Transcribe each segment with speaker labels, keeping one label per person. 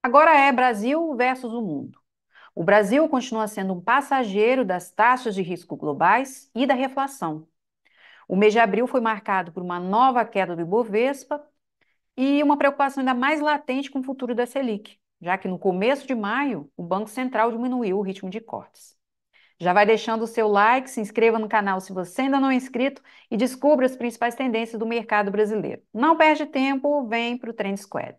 Speaker 1: Agora é Brasil versus o mundo. O Brasil continua sendo um passageiro das taxas de risco globais e da reflação. O mês de abril foi marcado por uma nova queda do Ibovespa e uma preocupação ainda mais latente com o futuro da Selic, já que no começo de maio o Banco Central diminuiu o ritmo de cortes. Já vai deixando o seu like, se inscreva no canal se você ainda não é inscrito e descubra as principais tendências do mercado brasileiro. Não perde tempo, vem para o Trend Squad.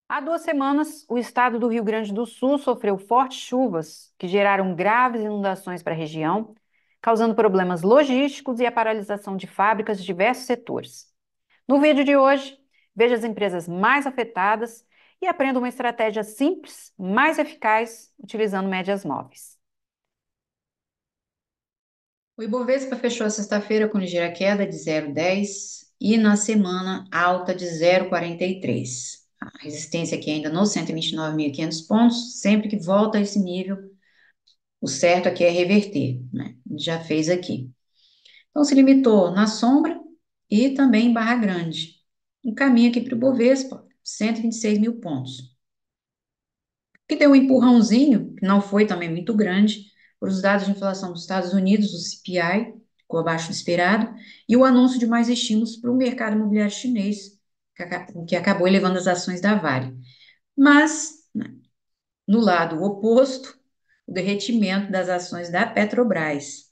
Speaker 1: Há 2 semanas, o estado do Rio Grande do Sul sofreu fortes chuvas que geraram graves inundações para a região, causando problemas logísticos e a paralisação de fábricas de diversos setores. No vídeo de hoje, veja as empresas mais afetadas e aprenda uma estratégia simples, mais eficaz, utilizando médias móveis.
Speaker 2: O Ibovespa fechou a sexta-feira com ligeira queda de 0,10 e na semana alta de 0,43. A resistência aqui ainda nos 129.500 pontos, sempre que volta a esse nível, o certo aqui é reverter, né? Já fez aqui. Então se limitou na sombra e também em Barra Grande. Um caminho aqui para o Ibovespa, 126 mil pontos. Que deu um empurrãozinho, que não foi também muito grande, por os dados de inflação dos Estados Unidos, o CPI, ficou abaixo do esperado, e o anúncio de mais estímulos para o mercado imobiliário chinês, o que acabou elevando as ações da Vale. Mas, né, no lado oposto, o derretimento das ações da Petrobras,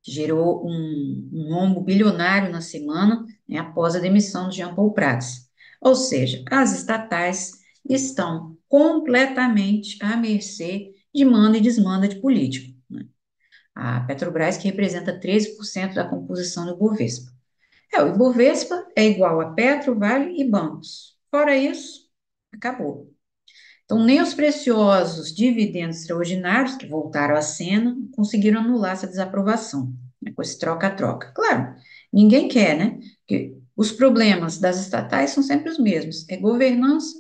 Speaker 2: que gerou um rombo bilionário na semana, né, após a demissão de Jean Paul Prats. Ou seja, as estatais estão completamente à mercê de manda e desmanda de político, né? A Petrobras, que representa 13% da composição do Ibovespa. O Ibovespa é igual a Petro, Vale e bancos. Fora isso, acabou. Então, nem os preciosos dividendos extraordinários, que voltaram à cena, conseguiram anular essa desaprovação, né, com esse troca-troca. Claro, ninguém quer, né? Porque os problemas das estatais são sempre os mesmos: é governança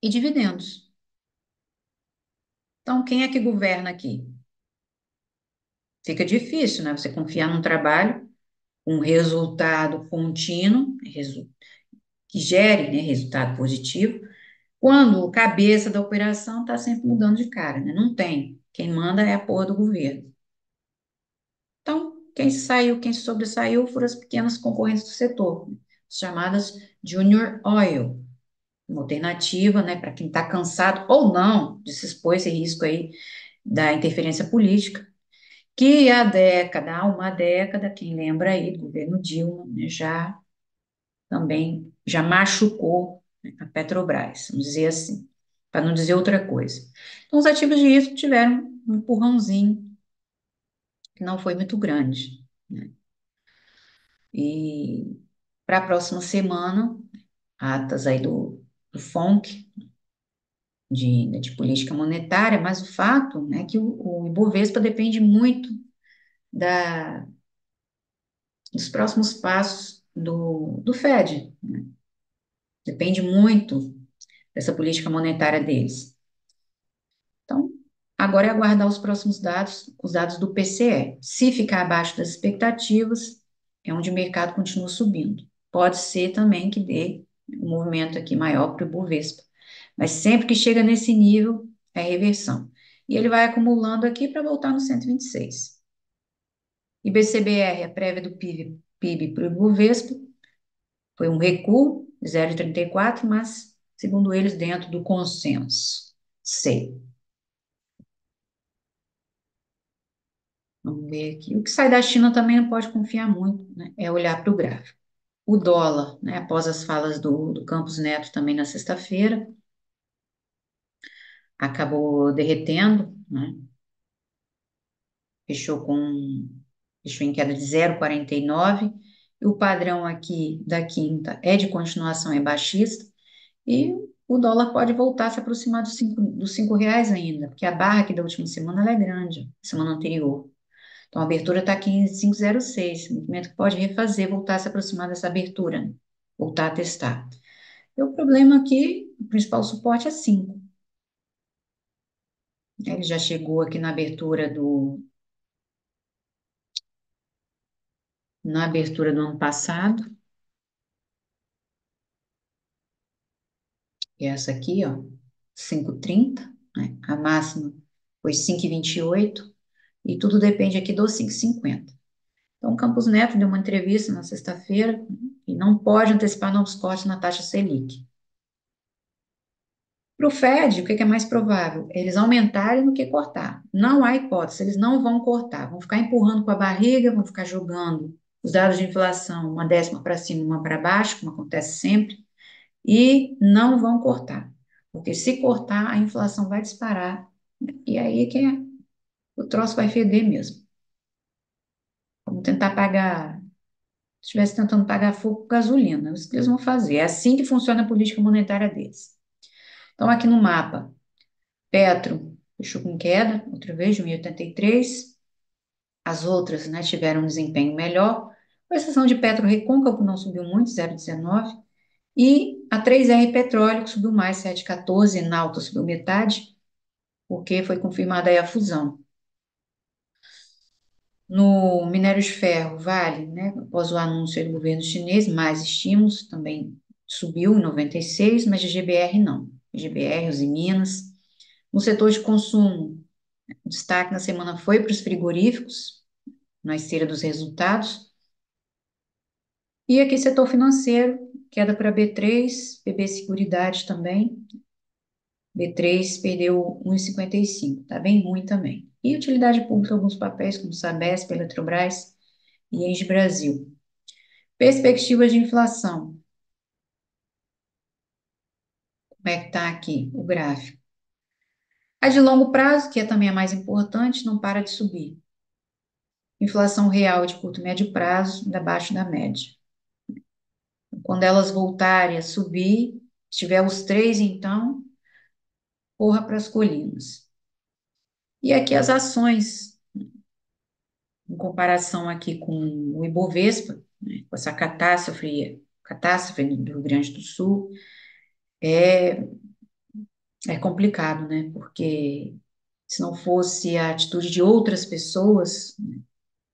Speaker 2: e dividendos. Então, quem é que governa aqui? Fica difícil, né? Você confiar num trabalho com resultado contínuo, que gere, né, resultado positivo, quando o cabeça da operação está sempre mudando de cara, né? Não tem. Quem manda é a porra do governo. Então, quem saiu, quem sobressaiu foram as pequenas concorrentes do setor, né, chamadas Junior Oil, uma alternativa, né, para quem está cansado ou não de se expor a esse risco aí da interferência política, que há uma década, quem lembra aí do governo Dilma, né, já também já machucou, né, a Petrobras, vamos dizer assim, para não dizer outra coisa. Então, os ativos de risco tiveram um empurrãozinho que não foi muito grande, né? E para a próxima semana, atas aí do FONC, de política monetária, mas o fato, né, que o Ibovespa depende muito da, dos próximos passos do Fed, né? Depende muito dessa política monetária deles. Então, agora é aguardar os próximos dados, os dados do PCE. Se ficar abaixo das expectativas, é onde o mercado continua subindo. Pode ser também que dê um movimento aqui maior para o Ibovespa. Mas sempre que chega nesse nível, é reversão. E ele vai acumulando aqui para voltar no 126. IBCBR, a prévia do PIB para o Ibovespa, foi um recuo, 0,34, mas, segundo eles, dentro do consenso. C. Vamos ver aqui. O que sai da China também não pode confiar muito, né? É olhar para o gráfico. O dólar, né, após as falas do Campos Neto também na sexta-feira, acabou derretendo, né? Fechou com, fechou em queda de 0,49. E o padrão aqui da quinta é de continuação, é baixista. E o dólar pode voltar a se aproximar dos R$ 5 ainda, porque a barra aqui da última semana ela é grande, semana anterior. Então, a abertura está aqui em 5,06, movimento que pode refazer, voltar a se aproximar dessa abertura, né? Voltar a testar. E o problema aqui, o principal suporte é 5. Ele já chegou aqui na abertura na abertura do ano passado, que é essa aqui, ó, 5,30, né? A máxima foi 5,28, e tudo depende aqui dos 5,50. Então, o Campos Neto deu uma entrevista na sexta-feira e não pode antecipar novos cortes na taxa Selic. Para o Fed, o que é mais provável? Eles aumentarem do que cortar. Não há hipótese, eles não vão cortar, vão ficar empurrando com a barriga, vão ficar jogando os dados de inflação, uma décima para cima, uma para baixo, como acontece sempre, e não vão cortar. Porque se cortar, a inflação vai disparar, e aí é que o troço vai feder mesmo. Vamos tentar pagar, se estivesse tentando pagar fogo com gasolina, é isso que eles vão fazer. É assim que funciona a política monetária deles. Então, aqui no mapa, Petro fechou com queda, outra vez, de 1,83. As outras, né, tiveram um desempenho melhor, com exceção de Petro Recôncavo, que não subiu muito, 0,19. E a 3R Petróleo, que subiu mais, 7,14. Enalta subiu metade, porque foi confirmada aí a fusão. No minério de ferro, Vale, né, após o anúncio aí do governo chinês, mais estímulos, também subiu em 96, mas de GBR não. GBR, os Minas. No setor de consumo, o destaque na semana foi para os frigoríficos, na esteira dos resultados. E aqui, setor financeiro, queda para B3, BB Seguridade também. B3 perdeu 1,55, tá bem ruim também. E utilidade pública, alguns papéis, como Sabesp, Eletrobras e Engie Brasil. Perspectivas de inflação. Como é que está aqui o gráfico? A de longo prazo, que é também a mais importante, não para de subir. Inflação real de curto e médio prazo, abaixo da média. Quando elas voltarem a subir, se tiver os três, então, corra para as colinas. E aqui as ações, em comparação aqui com o Ibovespa, né, com essa catástrofe do Rio Grande do Sul, é, é complicado, né? Porque se não fosse a atitude de outras pessoas, né,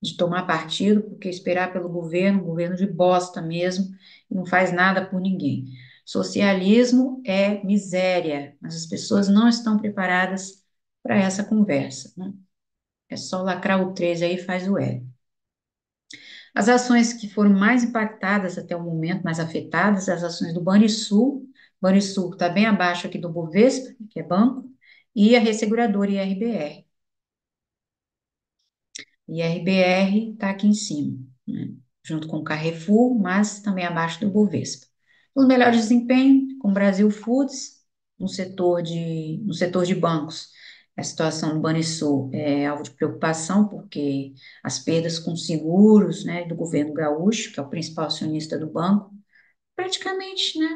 Speaker 2: de tomar partido, porque esperar pelo governo, governo de bosta mesmo, e não faz nada por ninguém. Socialismo é miséria, mas as pessoas não estão preparadas para essa conversa, né? É só lacrar o 13 aí e faz o L. As ações que foram mais impactadas até o momento, mais afetadas, as ações do Banrisul. Banrisul está bem abaixo aqui do Bovespa, que é banco, e a resseguradora IRBR. IRBR está aqui em cima, né, junto com o Carrefour, mas também abaixo do Bovespa. Os melhores desempenhos, com Brasil Foods, no setor de bancos. A situação do Banrisul é alvo de preocupação, porque as perdas com seguros, né, do governo gaúcho, que é o principal acionista do banco, praticamente, né,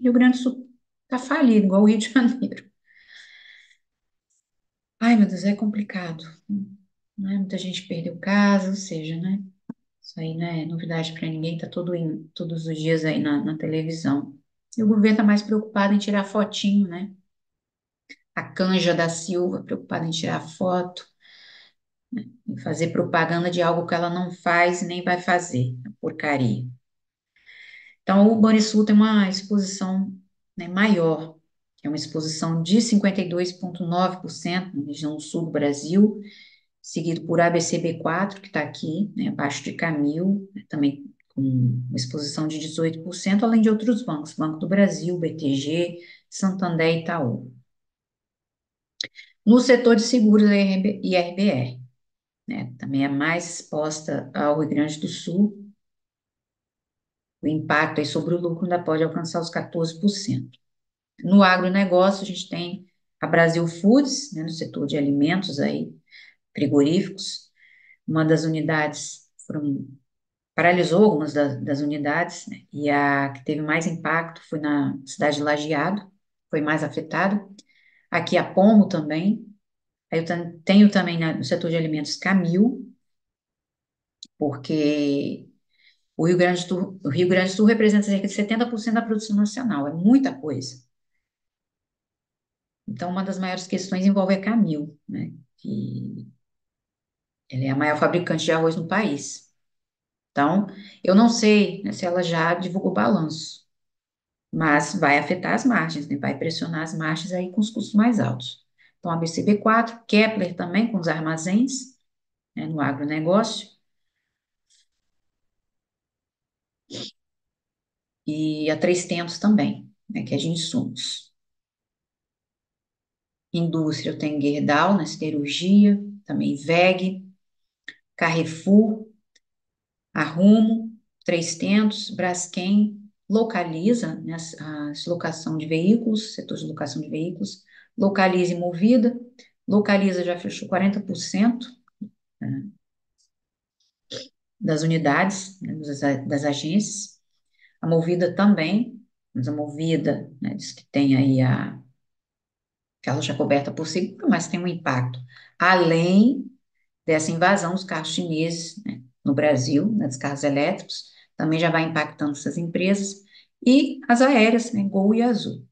Speaker 2: Rio Grande do Sul está falido, igual o Rio de Janeiro. Ai, meu Deus, é complicado, né? Muita gente perdeu casa, ou seja, né? Isso aí não é novidade para ninguém, tá todos os dias aí na televisão. E o governo está mais preocupado em tirar fotinho, né? A Canja da Silva preocupada em tirar foto, em fazer propaganda de algo que ela não faz e nem vai fazer, porcaria. Então, o Banrisul tem uma exposição, né, maior, que é uma exposição de 52,9% na região sul do Brasil, seguido por ABCB4, que está aqui, né, abaixo de Camil, né, também com uma exposição de 18%, além de outros bancos, Banco do Brasil, BTG, Santander e Itaú. No setor de seguros, a IRBR, né, também é mais exposta ao Rio Grande do Sul, o impacto aí sobre o lucro ainda pode alcançar os 14%. No agronegócio, a gente tem a Brasil Foods, né, no setor de alimentos aí, frigoríficos, uma das unidades paralisou algumas das unidades, né, e a que teve mais impacto foi na cidade de Lajeado, foi mais afetada. Aqui a Pomo também. Aí eu tenho também no setor de alimentos Camil, porque o Rio Grande do Sul representa cerca de 70% da produção nacional, é muita coisa. Então, uma das maiores questões envolve a Camil, né, que ela é a maior fabricante de arroz no país. Então, eu não sei, né, se ela já divulgou balanço, mas vai afetar as margens, né? Vai pressionar as margens aí com os custos mais altos. Então, a BCB4, Kepler também com os armazéns, né, no agronegócio, e a Três Tentos também, né, que é de insumos. Indústria, eu tenho Gerdau, na siderurgia, também WEG, Carrefour, Arrumo, Três Tentos, Braskem, Localiza, né, as locação de veículos, setor de locação de veículos, Localiza e Movida, Localiza já fechou 40%, né, das unidades, né, das agências, a Movida também, mas a Movida, né, diz que tem aí que ela já é coberta por seguro, mas tem um impacto, além dessa invasão dos carros chineses, né, no Brasil, né, dos carros elétricos, também já vai impactando essas empresas, e as aéreas, né, Gol e Azul.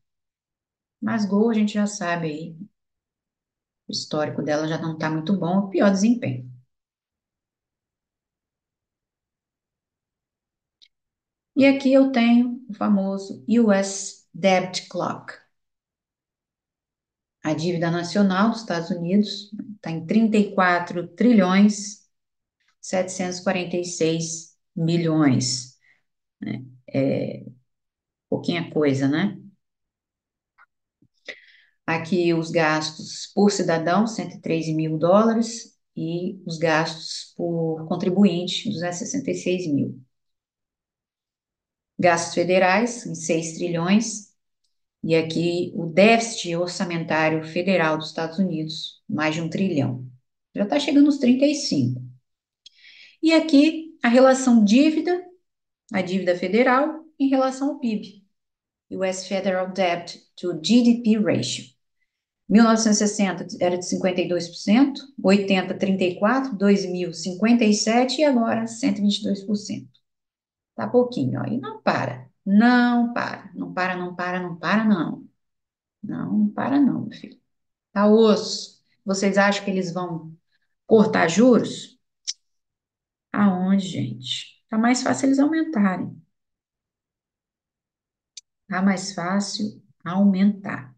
Speaker 2: Mas Gol a gente já sabe aí, o histórico dela já não está muito bom, o pior desempenho. E aqui eu tenho o famoso US Debt Clock. A dívida nacional dos Estados Unidos está em 34 trilhões 746 milhões, né? É pouquinha coisa, né? Aqui os gastos por cidadão, 113 mil dólares, e os gastos por contribuinte, 266 mil. Gastos federais, em 6 trilhões, e aqui o déficit orçamentário federal dos Estados Unidos, mais de 1 trilhão. Já está chegando nos 35. E aqui a relação dívida, a dívida federal, em relação ao PIB, US Federal Debt to GDP Ratio. 1960 era de 52%, 80, 34%, 2000, 57% e agora 122%. Tá pouquinho, ó, e não para. Não para, não para, não para, não para, não. Não para, não, meu filho. Tá osso. Vocês acham que eles vão cortar juros? Aonde, gente? Tá mais fácil eles aumentarem. Tá mais fácil aumentar.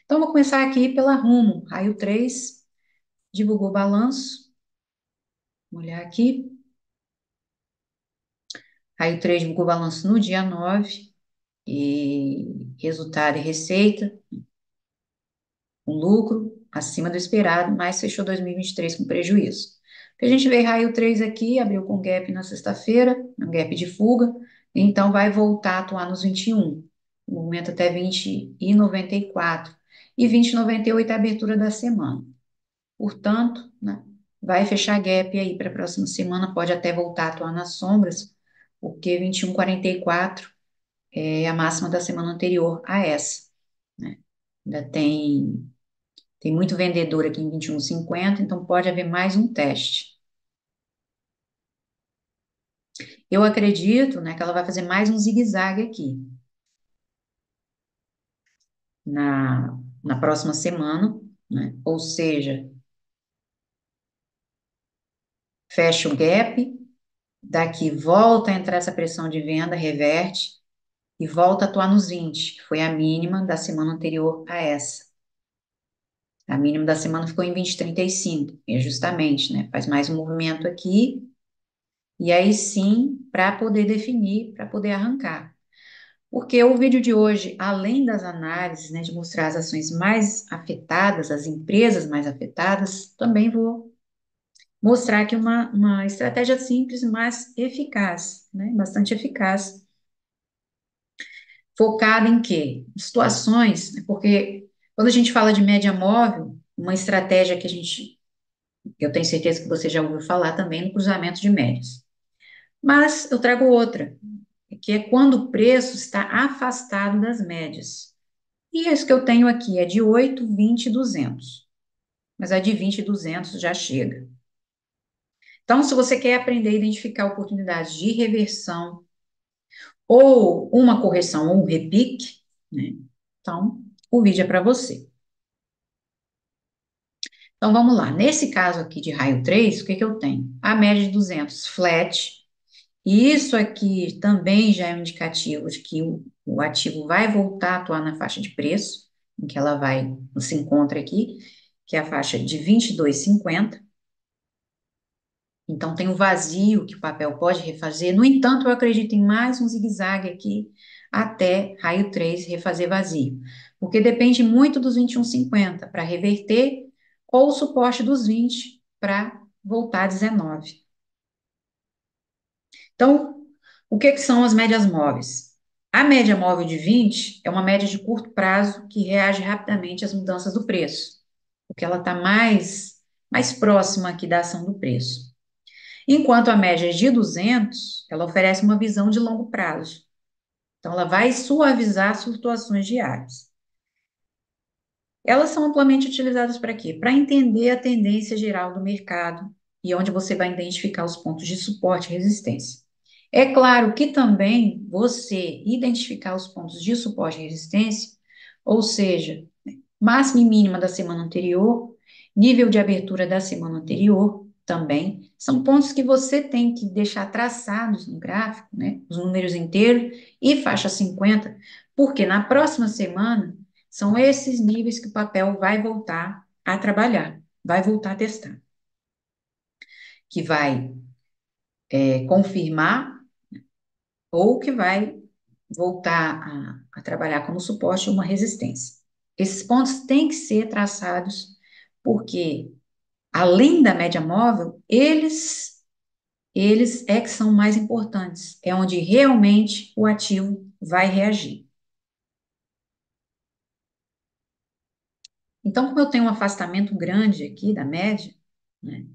Speaker 2: Então, vou começar aqui pela Rumo. Raio 3 divulgou o balanço. Vou olhar aqui. Raio 3 divulgou o balanço no dia 9 e resultado e receita, um lucro acima do esperado, mas fechou 2023 com prejuízo. A gente vê raio 3 aqui, abriu com gap na sexta-feira, um gap de fuga, então vai voltar a atuar nos 21, no momento até 20,94 e 20,98 é a abertura da semana. Portanto, né, vai fechar gap aí para a próxima semana, pode até voltar a atuar nas sombras, porque 21,44 é a máxima da semana anterior a essa, né? Ainda tem muito vendedor aqui em 21,50, então pode haver mais um teste. Eu acredito, né, que ela vai fazer mais um zigue-zague aqui na próxima semana, né? Ou seja, fecha o gap, daqui volta a entrar essa pressão de venda, reverte e volta a atuar nos 20, que foi a mínima da semana anterior a essa. A mínima da semana ficou em 20,35, e justamente, né? Faz mais um movimento aqui, e aí sim, para poder definir, para poder arrancar. Porque o vídeo de hoje, além das análises, né, de mostrar as ações mais afetadas, as empresas mais afetadas, também vou mostrar aqui uma estratégia simples, mas eficaz, né? Bastante eficaz, focada em quê? Situações, né, porque quando a gente fala de média móvel, uma estratégia que eu tenho certeza que você já ouviu falar também no cruzamento de médias. Mas eu trago outra, que é quando o preço está afastado das médias. E esse que eu tenho aqui é de 8, 20 e 200. Mas a de 20 e 200 já chega. Então, se você quer aprender a identificar oportunidades de reversão ou uma correção ou um repique, né? Então, o vídeo é para você. Então, vamos lá. Nesse caso aqui de raio 3, o que que eu tenho? A média de 200 flat E isso aqui também já é um indicativo de que o ativo vai voltar a atuar na faixa de preço, em que ela vai, se encontra aqui, que é a faixa de 22,50. Então, tem o vazio que o papel pode refazer. No entanto, eu acredito em mais um zigue-zague aqui até raio 3 refazer vazio. Porque depende muito dos 21,50 para reverter ou o suporte dos 20 para voltar a 19. Então, o que são as médias móveis? A média móvel de 20 é uma média de curto prazo que reage rapidamente às mudanças do preço, porque ela está mais próxima aqui da ação do preço. Enquanto a média de 200, ela oferece uma visão de longo prazo. Então, ela vai suavizar as flutuações diárias. Elas são amplamente utilizadas para quê? Para entender a tendência geral do mercado e onde você vai identificar os pontos de suporte e resistência. É claro que também você identificar os pontos de suporte e resistência, ou seja, máxima e mínima da semana anterior, nível de abertura da semana anterior também, são pontos que você tem que deixar traçados no gráfico, né? Os números inteiros e faixa 50, porque na próxima semana são esses níveis que o papel vai voltar a trabalhar, vai voltar a testar, que vai confirmar ou que vai voltar a trabalhar como suporte ou uma resistência. Esses pontos têm que ser traçados porque além da média móvel, eles é que são mais importantes, é onde realmente o ativo vai reagir. Então, como eu tenho um afastamento grande aqui da média, né,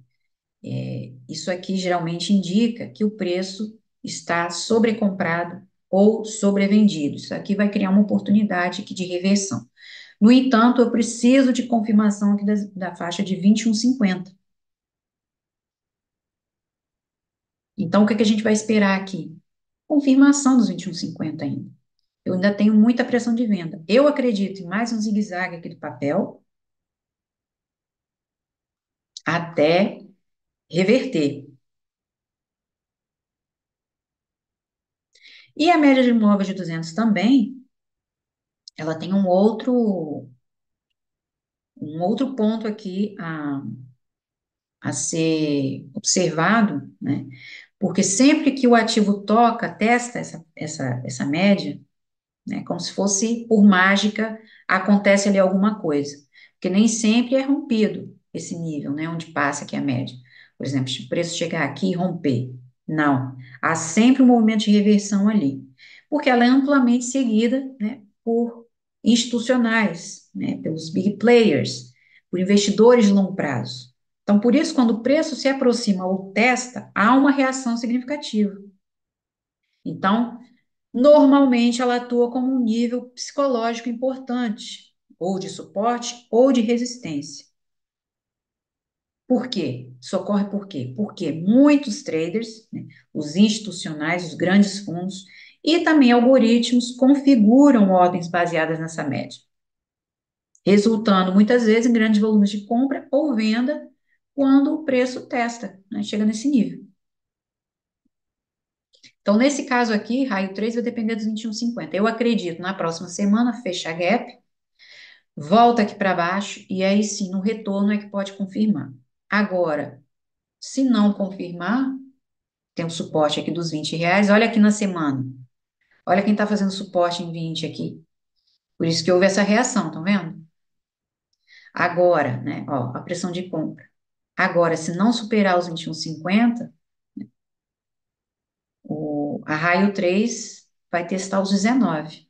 Speaker 2: isso aqui geralmente indica que o preço está sobrecomprado ou sobrevendido. Isso aqui vai criar uma oportunidade aqui de reversão. No entanto, eu preciso de confirmação aqui da faixa de 21,50. Então, o que que a gente vai esperar aqui? Confirmação dos 21,50 ainda. Eu ainda tenho muita pressão de venda. Eu acredito em mais um zigue-zague aqui do papel até reverter. E a média de imóveis de 200 também, ela tem um outro ponto aqui a ser observado, né? Porque sempre que o ativo toca, testa essa média, né? Como se fosse por mágica, acontece ali alguma coisa. Porque nem sempre é rompido esse nível, né? Onde passa aqui a média. Por exemplo, se o preço chegar aqui e romper. Não. Há sempre um movimento de reversão ali. Porque ela é amplamente seguida, né? Por institucionais, né? Pelos big players, por investidores de longo prazo. Então, por isso, quando o preço se aproxima ou testa, há uma reação significativa. Então, normalmente ela atua como um nível psicológico importante, ou de suporte ou de resistência. Por quê? Isso ocorre por quê? Porque muitos traders, né, os institucionais, os grandes fundos e também algoritmos configuram ordens baseadas nessa média, resultando muitas vezes em grandes volumes de compra ou venda quando o preço testa, né, chega nesse nível. Então, nesse caso aqui, raio 3 vai depender dos 21,50. Eu acredito na próxima semana fechar gap, volta aqui para baixo e aí sim, no retorno é que pode confirmar. Agora, se não confirmar, tem um suporte aqui dos R$ 20. Olha aqui na semana. Olha quem está fazendo suporte em 20 aqui. Por isso que houve essa reação, estão vendo? Agora, né? Ó, a pressão de compra. Agora, se não superar os 21,50, a raio 3 vai testar os 19.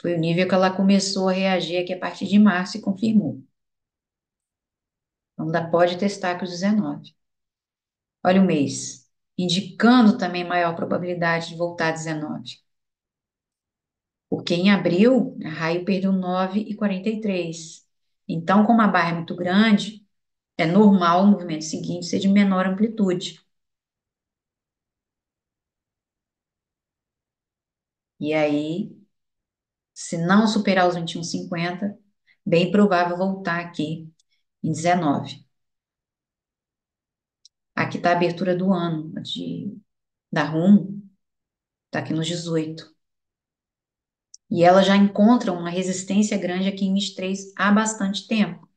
Speaker 2: Foi o nível que ela começou a reagir aqui a partir de março e confirmou. Então, ainda pode testar aqui os 19. Olha o mês, indicando também maior probabilidade de voltar a 19. Porque em abril, a raio perdeu 9,43. Então, como a barra é muito grande, é normal o movimento seguinte ser de menor amplitude. E aí, se não superar os 21,50, bem provável voltar aqui em 19. Aqui está a abertura do ano, da Rumo, está aqui nos 18. E ela já encontra uma resistência grande aqui em 23 há bastante tempo.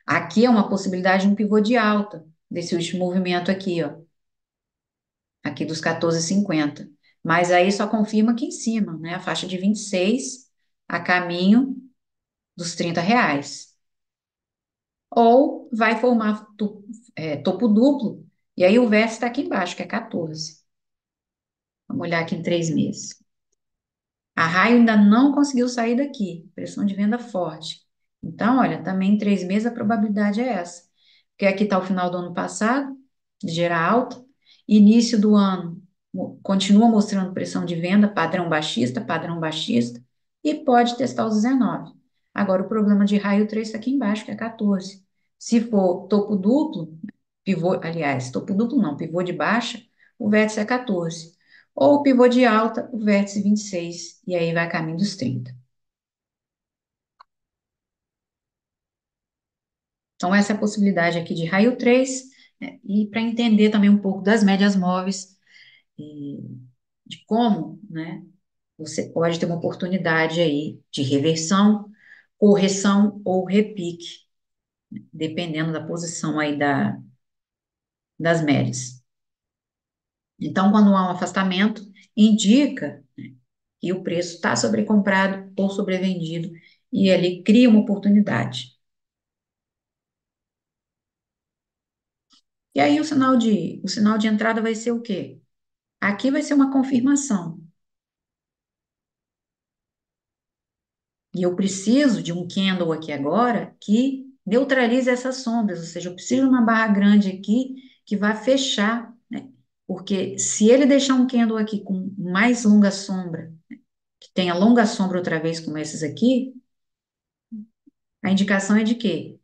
Speaker 2: Aqui é uma possibilidade de um pivô de alta, desse último movimento aqui, ó, aqui dos 14,50. Mas aí só confirma aqui em cima, né? A faixa de 26 a caminho dos R$ 30. Ou vai formar topo duplo, e aí o vértice está aqui embaixo, que é 14. Vamos olhar aqui em 3 meses. A Raio ainda não conseguiu sair daqui, pressão de venda forte. Então, olha, também em 3 meses a probabilidade é essa. Porque aqui está o final do ano passado, gera alta, início do ano continua mostrando pressão de venda, padrão baixista, e pode testar os 19. Agora, o problema de raio 3 está aqui embaixo, que é 14. Se for topo duplo, pivô, aliás, topo duplo não, pivô de baixa, o vértice é 14. Ou pivô de alta, o vértice 26, e aí vai a caminho dos 30. Então, essa é a possibilidade aqui de raio 3, né, e para entender também um pouco das médias móveis, e de como, né, você pode ter uma oportunidade aí de reversão, correção ou repique, dependendo da posição aí das médias. Então, quando há um afastamento, indica que o preço está sobrecomprado ou sobrevendido, e ele cria uma oportunidade. E aí o sinal de entrada vai ser o quê? Aqui vai ser uma confirmação. E eu preciso de um candle aqui agora que neutralize essas sombras, ou seja, eu preciso de uma barra grande aqui que vai fechar, né? Porque se ele deixar um candle aqui com mais longa sombra, que tenha longa sombra outra vez como esses aqui, a indicação é de quê?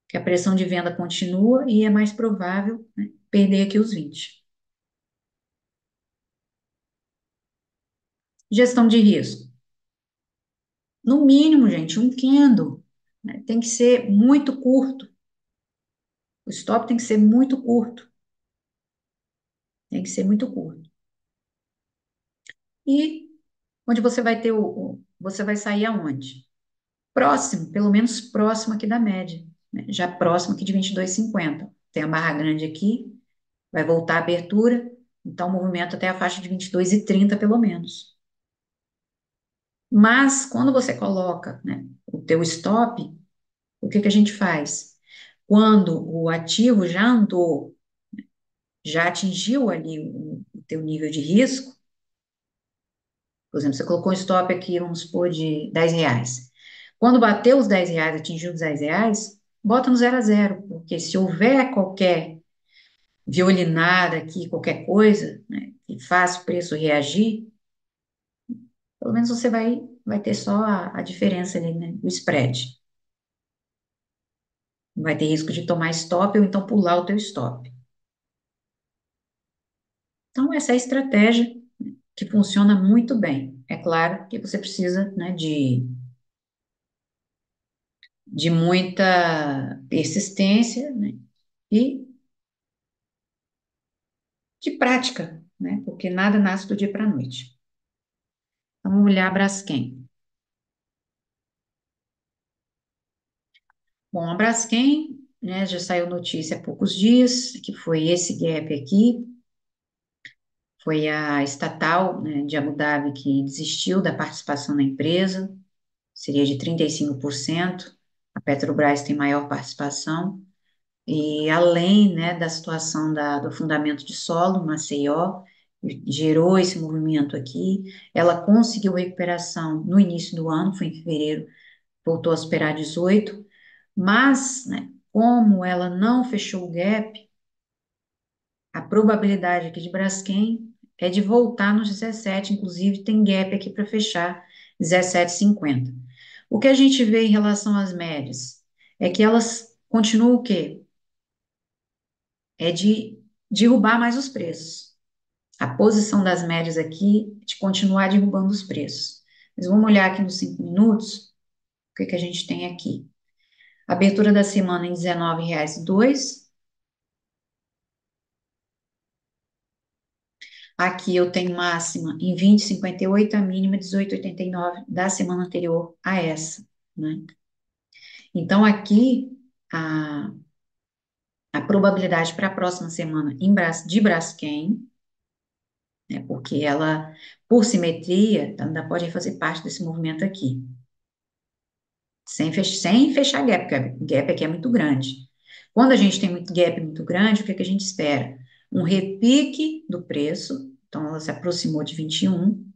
Speaker 2: Que a pressão de venda continua e é mais provável, né, perder aqui os 20. Gestão de risco. No mínimo, gente, um candle, né, tem que ser muito curto. O stop tem que ser muito curto. Tem que ser muito curto. E onde você vai ter você vai sair aonde? Próximo, pelo menos próximo aqui da média, né? Já próximo aqui de 22,50. Tem a barra grande aqui, vai voltar a abertura, então movimento até a faixa de 22,30 pelo menos. Mas quando você coloca, né, o teu stop, o que que a gente faz? Quando o ativo já andou, já atingiu ali o teu nível de risco, por exemplo, você colocou um stop aqui, vamos supor, de R$ 10. Quando bater os R$ 10, atingiu os R$ 10, bota no 0 a 0, porque se houver qualquer violinada aqui, qualquer coisa, né, que faça o preço reagir, pelo menos você vai ter só a diferença ali, né, do spread. Não vai ter risco de tomar stop ou então pular o teu stop. Então, essa é a estratégia que funciona muito bem. É claro que você precisa, né, de muita persistência, né, e de prática, né? Porque nada nasce do dia para a noite. Vamos olhar a Braskem. Bom, a Braskem, né, já saiu notícia há poucos dias que foi esse gap aqui, foi a estatal, né, de Abu Dhabi que desistiu da participação na empresa, seria de 35%. A Petrobras tem maior participação. E além, né, da situação do fundamento de solo, Maceió, gerou esse movimento aqui. Ela conseguiu recuperação no início do ano, foi em fevereiro, voltou a superar 18, mas, né, como ela não fechou o gap, a probabilidade aqui de Braskem é de voltar nos 17, inclusive tem gap aqui para fechar 17,50. O que a gente vê em relação às médias é que elas continuam o quê? É de derrubar mais os preços. A posição das médias aqui é de continuar derrubando os preços. Mas vamos olhar aqui nos 5 minutos, o que que a gente tem aqui. Abertura da semana em R$ 19,02, Aqui eu tenho máxima em 20,58, a mínima 18,89 da semana anterior a essa, né? Então, aqui, a, a probabilidade para a próxima semana de Braskem, né, porque ela, por simetria, ainda pode fazer parte desse movimento aqui, sem fechar gap, porque o gap aqui é muito grande. Quando a gente tem muito gap muito grande, o que, que a gente espera? Um repique do preço, então ela se aproximou de 21,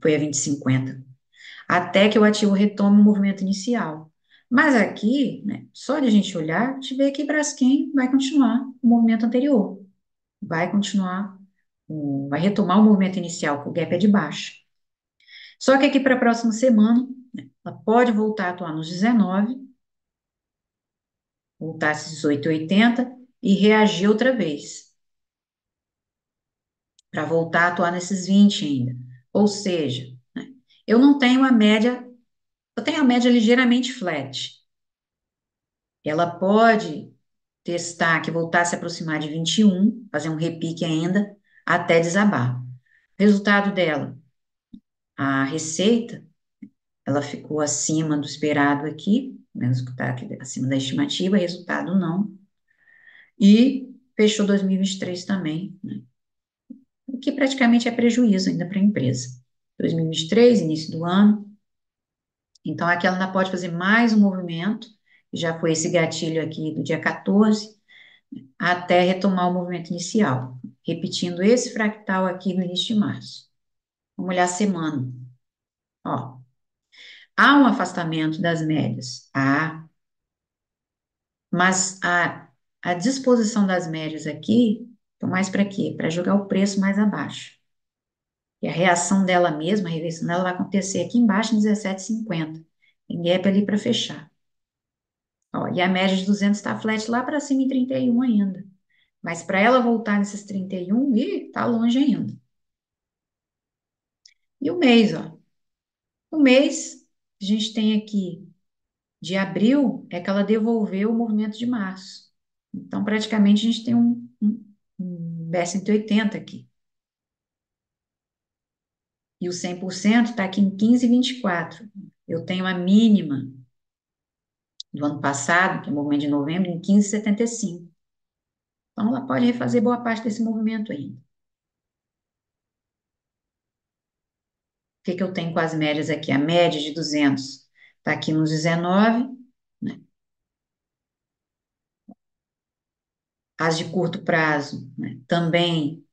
Speaker 2: foi a 20,50, até que o ativo retome o movimento inicial. Mas aqui, né, só de a gente olhar, a gente vê que Braskem vai continuar o movimento anterior, vai continuar, vai retomar o movimento inicial, que o gap é de baixa. Só que aqui para a próxima semana, né, ela pode voltar a atuar nos 19, voltar a 18,80 e reagir outra vez, para voltar a atuar nesses 20 ainda. Ou seja, né, eu não tenho a média, eu tenho a média ligeiramente flat. Ela pode testar que voltar a se aproximar de 21, fazer um repique ainda, até desabar. Resultado dela, a receita, ela ficou acima do esperado aqui, menos que está aqui acima da estimativa, resultado não. E fechou 2023 também, né? O que praticamente é prejuízo ainda para a empresa. 2023, início do ano. Então, aqui ela ainda pode fazer mais um movimento, já foi esse gatilho aqui do dia 14, até retomar o movimento inicial, repetindo esse fractal aqui no início de março. Vamos olhar a semana. Ó, há um afastamento das médias, mas a disposição das médias aqui, então mais para quê? Para jogar o preço mais abaixo. E a reação dela mesma, a reversão dela vai acontecer aqui embaixo em 17,50. Tem gap ali para fechar. Ó, e a média de 200 está flat lá para cima em 31 ainda. Mas para ela voltar nesses 31, tá longe ainda. E o mês, ó. O mês, a gente tem aqui de abril, é que ela devolveu o movimento de março. Então, praticamente, a gente tem um BR-180 aqui. E o 100% está aqui em 15,24. Eu tenho a mínima do ano passado, que é o movimento de novembro, em 15,75. Então, ela pode refazer boa parte desse movimento ainda. O que que eu tenho com as médias aqui? A média de 200 está aqui nos 19, né? As de curto prazo, né, também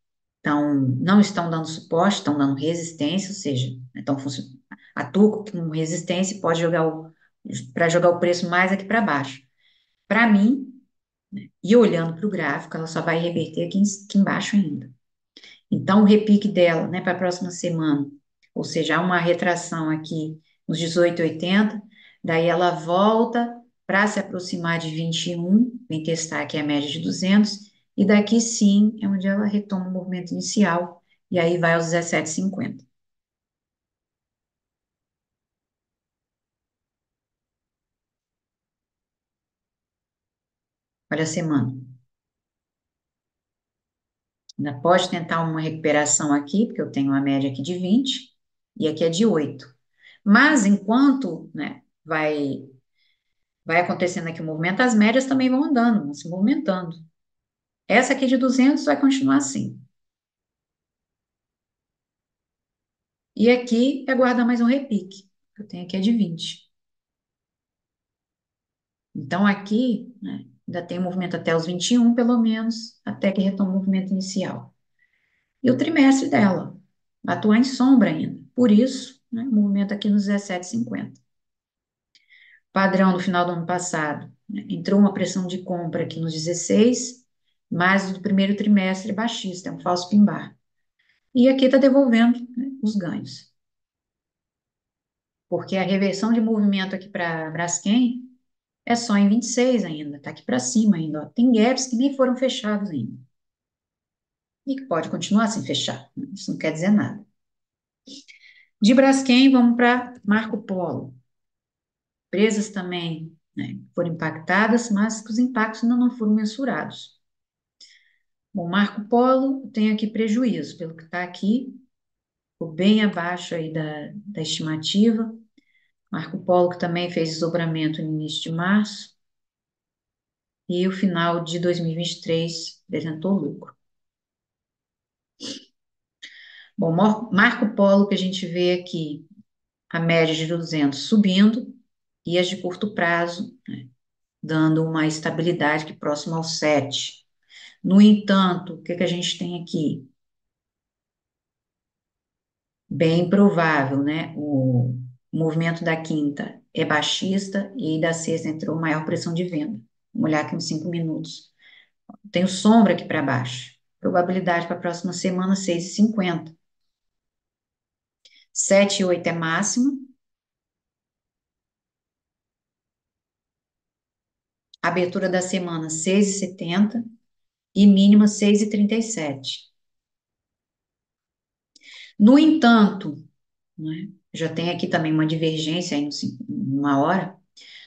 Speaker 2: não estão dando suporte, estão dando resistência, ou seja, então atua com resistência e pode para jogar o preço mais aqui para baixo. Para mim, e olhando para o gráfico, ela só vai reverter aqui embaixo ainda. Então, o repique dela, né, para a próxima semana, ou seja, há uma retração aqui nos 18,80, daí ela volta para se aproximar de 21, vem testar aqui a média de 200, e daqui sim é onde ela retoma o movimento inicial, e aí vai aos 17,50. Olha a semana. Ainda pode tentar uma recuperação aqui, porque eu tenho uma média aqui de 20, e aqui é de 8. Mas enquanto, né, vai acontecendo aqui o movimento, as médias também vão andando, vão se movimentando. Essa aqui de 200 vai continuar assim. E aqui é guardar mais um repique. Eu tenho aqui é de 20. Então aqui, né, ainda tem movimento até os 21, pelo menos, até que retome o movimento inicial. E o trimestre dela, vai atuar em sombra ainda. Por isso, né, o movimento aqui nos 17,50. Padrão do final do ano passado, né, entrou uma pressão de compra aqui nos 16, mas do primeiro trimestre é baixista, é um falso pin-bar. E aqui está devolvendo, né, os ganhos. Porque a reversão de movimento aqui para Braskem é só em 26 ainda, está aqui para cima ainda. Ó. Tem gaps que nem foram fechados ainda. E que pode continuar sem fechar. Né? Isso não quer dizer nada. De Braskem, vamos para Marco Polo. Empresas também, né, foram impactadas, mas os impactos ainda não foram mensurados. Bom, Marco Polo tem aqui prejuízo, pelo que está aqui, ficou bem abaixo aí da estimativa. Marco Polo que também fez desdobramento no início de março e o final de 2023 apresentou lucro. Bom, Marco Polo que a gente vê aqui, a média de 200 subindo e as de curto prazo, né, dando uma estabilidade que próxima ao 7. No entanto, o que que a gente tem aqui? Bem provável, né? O movimento da quinta é baixista e da sexta entrou maior pressão de venda. Vamos olhar aqui uns 5 minutos. Tenho sombra aqui para baixo. Probabilidade para a próxima semana, 6,50. 7,8 é máxima. Abertura da semana, 6,70. E mínima, 6,37. No entanto, né, já tem aqui também uma divergência aí numa hora.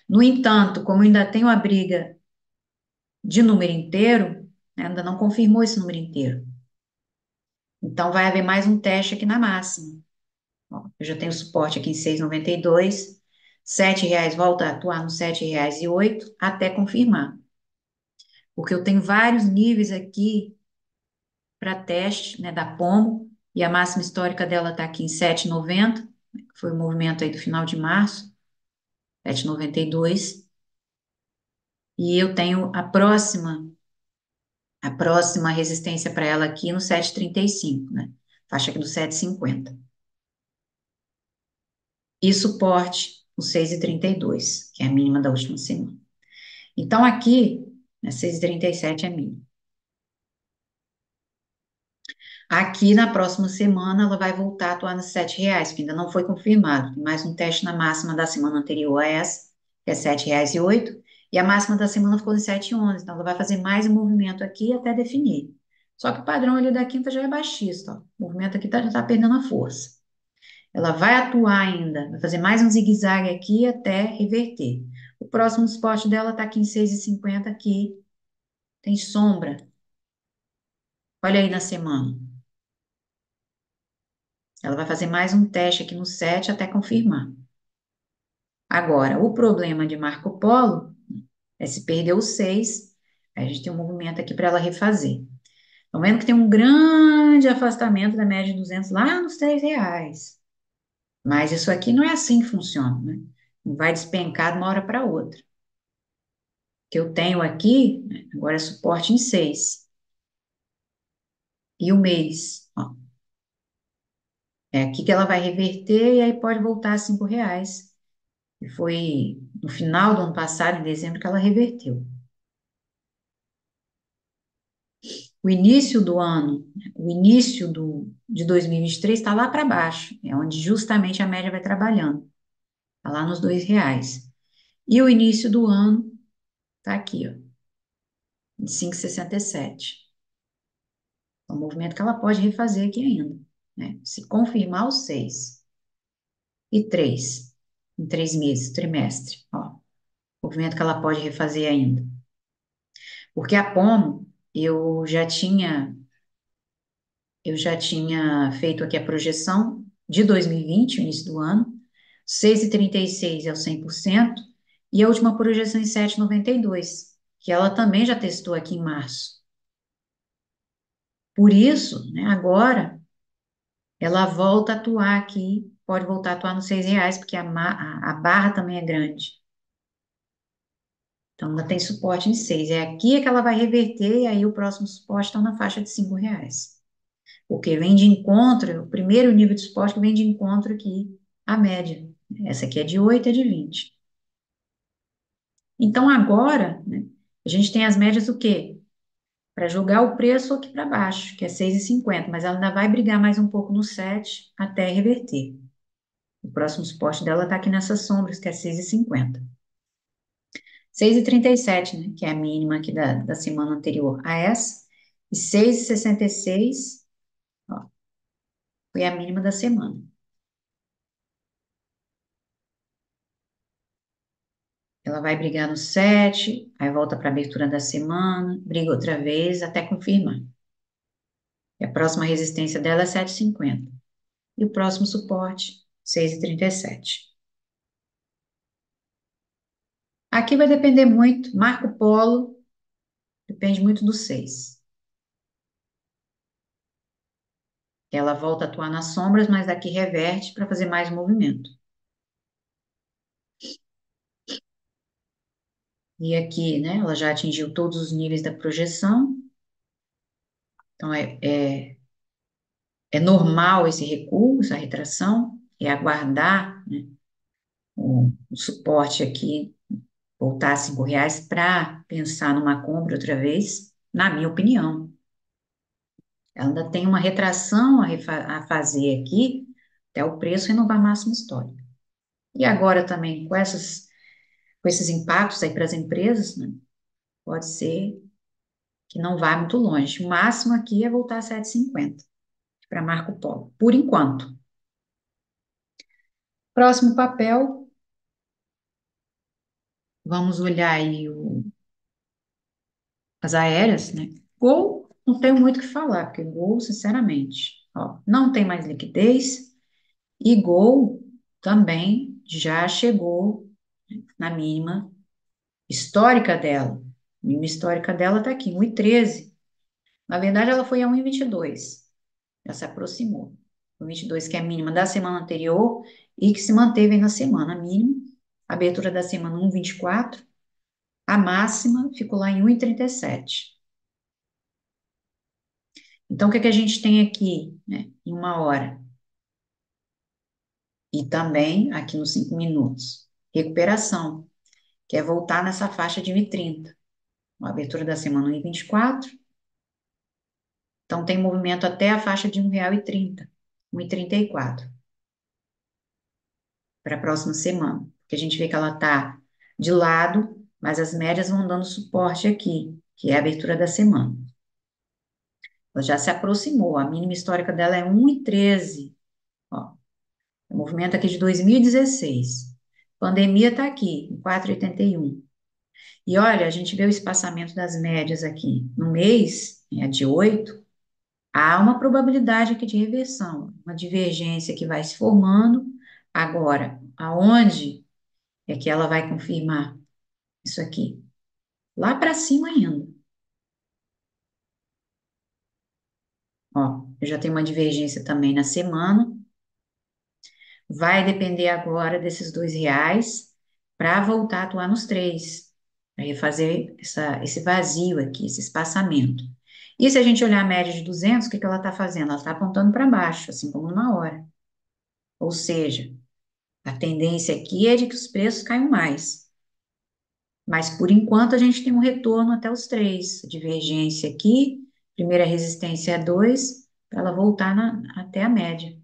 Speaker 2: No entanto, como ainda tem uma briga de número inteiro, né, ainda não confirmou esse número inteiro. Então, vai haver mais um teste aqui na máxima. Ó, eu já tenho suporte aqui em 6,92. R$ 7 volta a atuar nos R$ 7,08 até confirmar. Porque eu tenho vários níveis aqui para teste, né, da Pomo, e a máxima histórica dela está aqui em 7,90, que foi o movimento aí do final de março, 7,92. E eu tenho a próxima resistência para ela aqui no 7,35, né? Faixa aqui do 7,50. E suporte o 6,32, que é a mínima da última semana. Então, aqui, né, 6,37 é a mínima. Aqui, na próxima semana, ela vai voltar a atuar nos R$ 7, que ainda não foi confirmado. Tem mais um teste na máxima da semana anterior a essa, que é R$ 7,08, e a máxima da semana ficou em 7,11. Então, ela vai fazer mais um movimento aqui até definir. Só que o padrão ali da quinta já é baixista, ó. O movimento aqui já está perdendo a força. Ela vai atuar ainda, vai fazer mais um zigue-zague aqui até reverter. O próximo suporte dela está aqui em 6,50 aqui, tem sombra. Olha aí na semana. Ela vai fazer mais um teste aqui no 7 até confirmar. Agora, o problema de Marco Polo é se perder o 6, aí a gente tem um movimento aqui para ela refazer. Estão vendo que tem um grande afastamento da média de 200 lá nos R$ 3. Mas isso aqui não é assim que funciona, né? Não vai despencar de uma hora para outra. O que eu tenho aqui, né, agora é suporte em 6. E o mês, ó, é aqui que ela vai reverter e aí pode voltar a R$ 5. E foi no final do ano passado, em dezembro, que ela reverteu. O início do ano, o início de 2023 está lá para baixo, é onde justamente a média vai trabalhando, está lá nos R$ 2. E o início do ano está aqui, ó, de 5,67. É um movimento que ela pode refazer aqui ainda, né? Se confirmar os 6 e 3 em 3 meses, trimestre, ó, movimento que ela pode refazer ainda. Porque a Pomo, eu já tinha feito aqui a projeção de 2020, o início do ano, 6,36 é o 100%, e a última projeção em 7,92, que ela também já testou aqui em março. Por isso, né, agora, ela volta a atuar aqui, pode voltar a atuar nos R$ 6, porque a barra também é grande. Então, ela tem suporte em 6. É aqui que ela vai reverter, e aí o próximo suporte está na faixa de R$ 5. Porque vem de encontro, o primeiro nível de suporte que vem de encontro aqui, a média. Essa aqui é de 8, é de 20. Então, agora, né, a gente tem as médias do quê? Para jogar o preço aqui para baixo, que é 6,50, mas ela ainda vai brigar mais um pouco no 7 até reverter. O próximo suporte dela está aqui nessas sombras, que é 6,50. 6,37, né, que é a mínima aqui da semana anterior a essa. E 6,66, ó, foi a mínima da semana. Ela vai brigar no 7, aí volta para a abertura da semana, briga outra vez até confirmar. E a próxima resistência dela é 7,50. E o próximo suporte, 6,37. Aqui vai depender muito, Marco Polo, depende muito do 6. Ela volta a atuar nas sombras, mas daqui reverte para fazer mais movimento. E aqui, né, ela já atingiu todos os níveis da projeção, então é normal esse recuo, essa retração, é aguardar, né, o suporte aqui voltar a R$ 5 para pensar numa compra outra vez, na minha opinião. Ela ainda tem uma retração a fazer aqui, até o preço renovar máximo histórico. E agora também, com esses impactos aí para as empresas, né, pode ser que não vá muito longe. O máximo aqui é voltar a 7,50 para Marco Polo, por enquanto. Próximo papel, vamos olhar aí as aéreas, né? Gol, não tenho muito o que falar, porque Gol, sinceramente, ó, não tem mais liquidez e Gol também já chegou na mínima histórica dela. A mínima histórica dela está aqui, 1,13. Na verdade, ela foi a 1,22. Já se aproximou. 1,22, que é a mínima da semana anterior e que se manteve aí na semana mínima. Abertura da semana 1,24. A máxima ficou lá em 1,37. Então, o que é que a gente tem aqui, né, em 1 hora? E também aqui nos 5 minutos. Recuperação, que é voltar nessa faixa de 1,30. A abertura da semana 1,24. Então, tem movimento até a faixa de R$ 1,30, 1,34, para a próxima semana. Porque a gente vê que ela está de lado, mas as médias vão dando suporte aqui, que é a abertura da semana. Ela já se aproximou, a mínima histórica dela é 1,13. Ó, o movimento aqui de 2016. Pandemia está aqui, em 4,81. E olha, a gente vê o espaçamento das médias aqui. No mês, é de 8, há uma probabilidade aqui de reversão, uma divergência que vai se formando. Agora, aonde é que ela vai confirmar isso aqui? Lá para cima ainda. Ó, eu já tenho uma divergência também na semana. Vai depender agora desses R$ 2 para voltar a atuar nos 3, para refazer esse vazio aqui, esse espaçamento. E se a gente olhar a média de 200, o que que ela está fazendo? Ela está apontando para baixo, assim como numa hora. Ou seja, a tendência aqui é de que os preços caiam mais. Mas, por enquanto, a gente tem um retorno até os 3. Divergência aqui, primeira resistência é 2, para ela voltar até a média.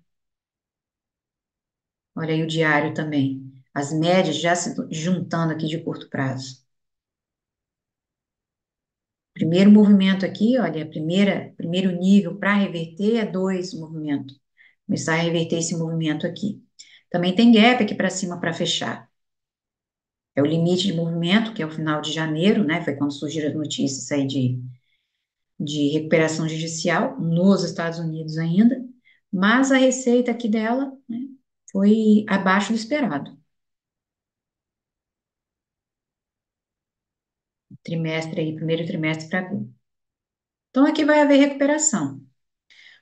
Speaker 2: Olha aí o diário também. As médias já se juntando aqui de curto prazo. Primeiro movimento aqui, olha, primeiro nível para reverter é 2 o movimento. Começar a reverter esse movimento aqui. Também tem gap aqui para cima para fechar. É o limite de movimento, que é o final de janeiro, né? Foi quando surgiram as notícias aí de recuperação judicial nos Estados Unidos ainda. Mas a receita aqui dela, né, foi abaixo do esperado. Trimestre aí, primeiro trimestre para agosto. Então aqui vai haver recuperação.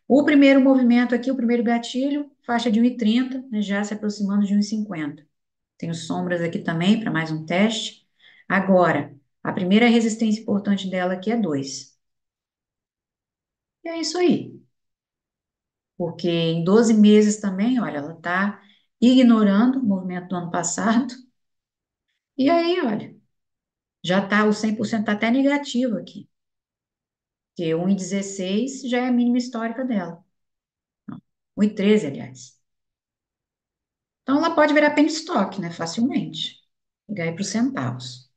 Speaker 2: O primeiro movimento aqui, o primeiro gatilho, faixa de 1,30, né, já se aproximando de 1,50. Tenho sombras aqui também para mais um teste. Agora, a primeira resistência importante dela aqui é 2. E é isso aí. Porque em 12 meses também, olha, ela está ignorando o movimento do ano passado. E aí, olha, já está, o 100% está até negativo aqui. Porque 1,16 já é a mínima histórica dela. 1,13, aliás. Então, ela pode virar penny stock, né, facilmente. Pegar aí para os centavos.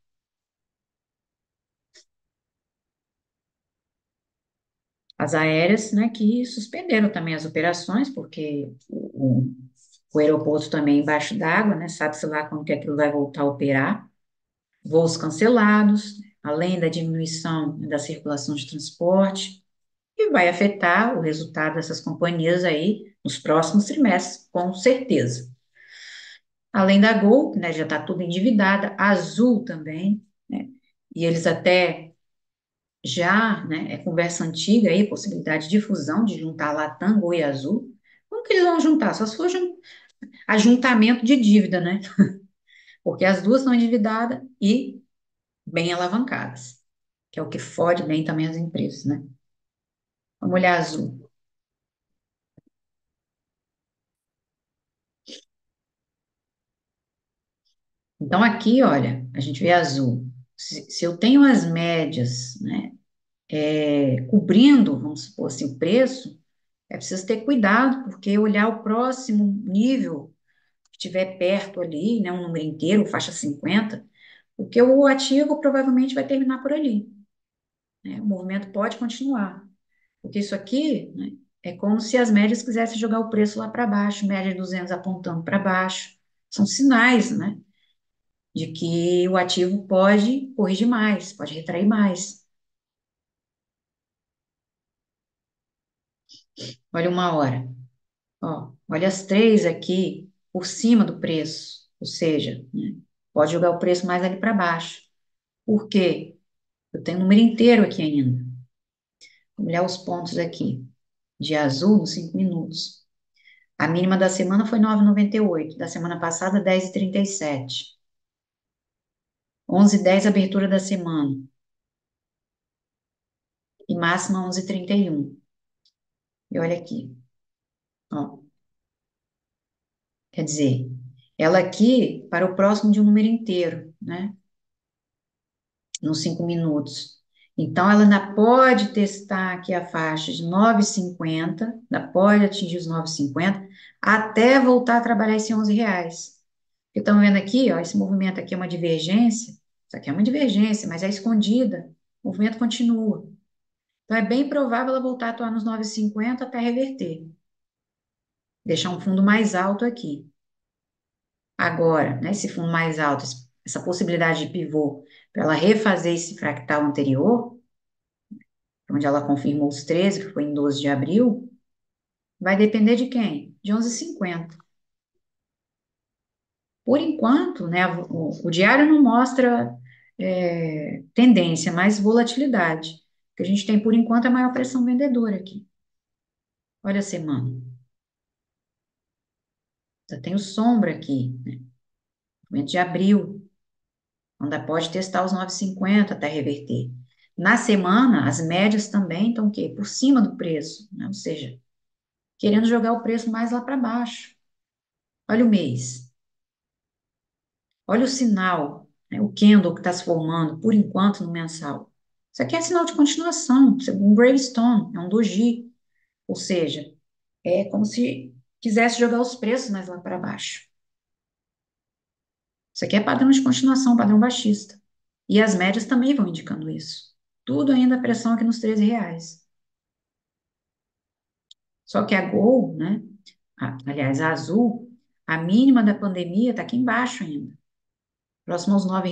Speaker 2: As aéreas, né, que suspenderam também as operações, porque o aeroporto também é embaixo d'água, né, sabe-se lá quando que aquilo vai voltar a operar. Voos cancelados, além da diminuição da circulação de transporte. e vai afetar o resultado dessas companhias aí nos próximos trimestres, com certeza. Além da Gol, né, já está tudo endividada, a Azul também, né, e eles até já, né, é conversa antiga aí, possibilidade de fusão, de juntar Latam, Gol e Azul. Como que eles vão juntar? Só se for ajuntamento de dívida, né? Porque as duas estão endividadas e bem alavancadas, que é o que fode bem também as empresas, né? Vamos olhar a Azul. Então, aqui, olha, a gente vê a Azul. Se eu tenho as médias, né, cobrindo, vamos supor assim, o preço, é preciso ter cuidado, porque olhar o próximo nível que estiver perto ali, né, um número inteiro, faixa 50, porque o ativo provavelmente vai terminar por ali, né? O movimento pode continuar, porque isso aqui, né, é como se as médias quisessem jogar o preço lá para baixo, média de 200 apontando para baixo. São sinais, né, de que o ativo pode corrigir mais, pode retrair mais. Olha uma hora. Ó, olha as três aqui por cima do preço, ou seja, né, pode jogar o preço mais ali para baixo. Por quê? Eu tenho um número inteiro aqui ainda. Vou olhar os pontos aqui. De azul nos 5 minutos. A mínima da semana foi 9,98. Da semana passada, 10,37. 11,10 abertura da semana. E máxima 11,31. E olha aqui. Ó, quer dizer, ela aqui para o próximo de um número inteiro, né? Nos 5 minutos. Então, ela ainda pode testar aqui a faixa de 9,50, ainda pode atingir os 9,50, até voltar a trabalhar esse R$ 11. Estão vendo aqui, ó, esse movimento aqui é uma divergência, isso aqui é uma divergência, mas é escondida, o movimento continua. Então, é bem provável ela voltar a atuar nos 9,50 até reverter, deixar um fundo mais alto aqui. Agora, né, esse fundo mais alto, essa possibilidade de pivô, para ela refazer esse fractal anterior, onde ela confirmou os 13, que foi em 12 de abril, vai depender de quem? De 11,50. Por enquanto, né, o diário não mostra tendência, mas volatilidade. O que a gente tem, por enquanto, é a maior pressão vendedora aqui. Olha a semana. Já tenho sombra aqui, né? Movimento de abril, ainda pode testar os 9,50 até reverter. Na semana, as médias também estão o quê? Por cima do preço, né? Ou seja, querendo jogar o preço mais lá para baixo. Olha o mês. Olha o sinal, né, o candle que está se formando, por enquanto, no mensal. Isso aqui é sinal de continuação, um gravestone, é um doji. Ou seja, é como se quisesse jogar os preços mais lá para baixo. Isso aqui é padrão de continuação, padrão baixista. E as médias também vão indicando isso. Tudo ainda pressão aqui nos R$ 13. Só que a Gol, né? Aliás, a Azul, a mínima da pandemia está aqui embaixo ainda, próximo aos R$ 9.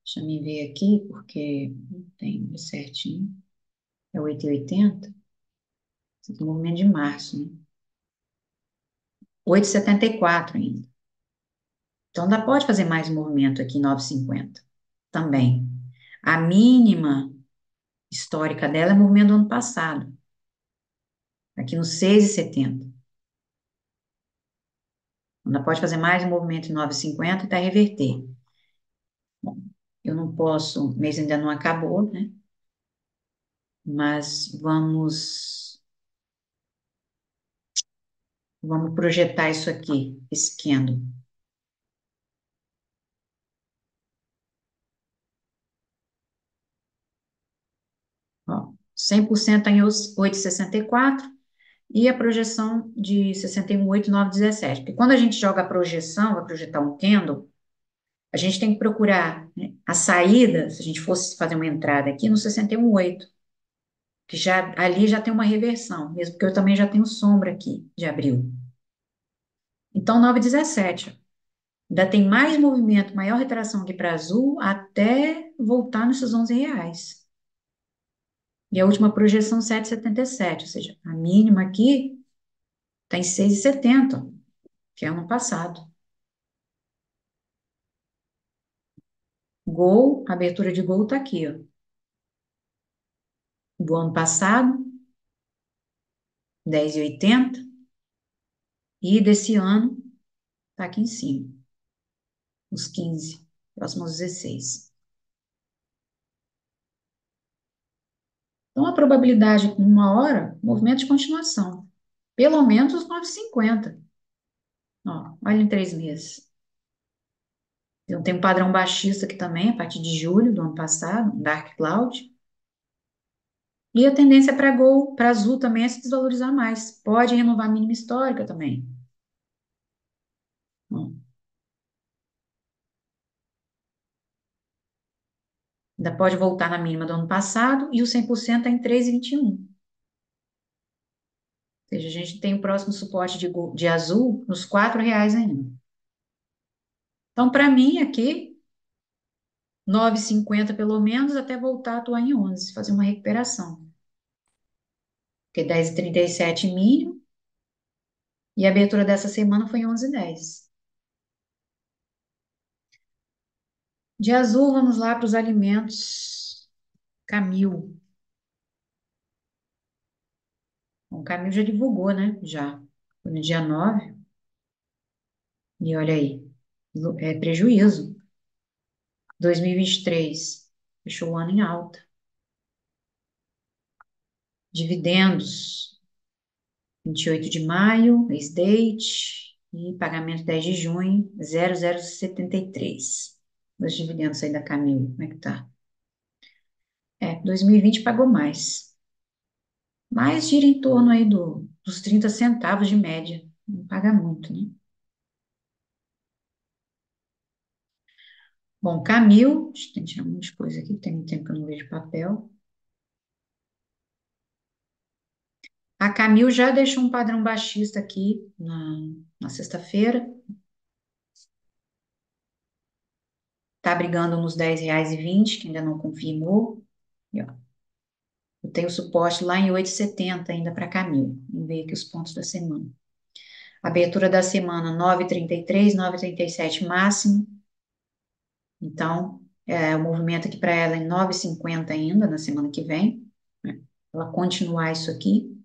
Speaker 2: Deixa eu me ver aqui, porque não tem certinho. É 8,80. Esse aqui é o movimento de março, né? 8,74 ainda. Então, ainda pode fazer mais movimento aqui em 9,50 também. A mínima histórica dela é o movimento do ano passado, aqui no 6,70. Ainda pode fazer mais um movimento em 9,50 até reverter. Bom, eu não posso, o mês ainda não acabou, né? Mas vamos projetar isso aqui, esse candle. Ó, 100% em 8,64 e a projeção de 61,8,917. Porque quando a gente joga a projeção, vai projetar um candle, a gente tem que procurar, né, a saída, se a gente fosse fazer uma entrada aqui, no 61,8, que já, ali já tem uma reversão, mesmo porque eu também já tenho sombra aqui, de abril. Então, 9,17. Ainda tem mais movimento, maior retração aqui para azul, até voltar nesses R$ 11. E a última projeção 7,77, ou seja, a mínima aqui está em 6,70, que é ano passado. Gol, a abertura de gol está aqui, ó. Do ano passado, 10,80, e desse ano está aqui em cima, os 15, próximo aos 16. Então, a probabilidade com uma hora, movimento de continuação. Pelo menos os 9,50. Ó, olha em 3 meses. Então, tem um padrão baixista aqui também, a partir de julho do ano passado, um Dark Cloud. E a tendência para Gol, para Azul também é se desvalorizar mais. Pode renovar a mínima histórica também. Ó, ainda pode voltar na mínima do ano passado e o 100% está em 3,21. Ou seja, a gente tem o próximo suporte de Azul nos R$ 4 ainda. Então, para mim, aqui, 9,50 pelo menos, até voltar a atuar em 11, fazer uma recuperação. Porque 10,37 mínimo, e a abertura dessa semana foi em 11,10. De Azul, vamos lá para os alimentos Camil. O Camil já divulgou, né? Já. Foi no dia 9. E olha aí, é prejuízo. 2023, fechou o ano em alta. Dividendos, 28 de maio, ex-date, e pagamento 10 de junho, 0,073. Os dividendos aí da Camil, como é que tá? 2020 pagou mais. Mas gira em torno aí dos 30 centavos de média. Não paga muito, né? Bom, Camil, deixa eu tirar um monte de coisa aqui, tem muito tempo que eu não vejo papel. A Camil já deixou um padrão baixista aqui na sexta-feira. Tá brigando nos R$ 10,20, que ainda não confirmou. E, ó, eu tenho suporte lá em 8,70 ainda para Camil. Vamos ver aqui os pontos da semana. Abertura da semana 9,33, 9,37 máximo. Então, o movimento aqui para ela é 9,50 ainda na semana que vem, né? Ela continuar isso aqui.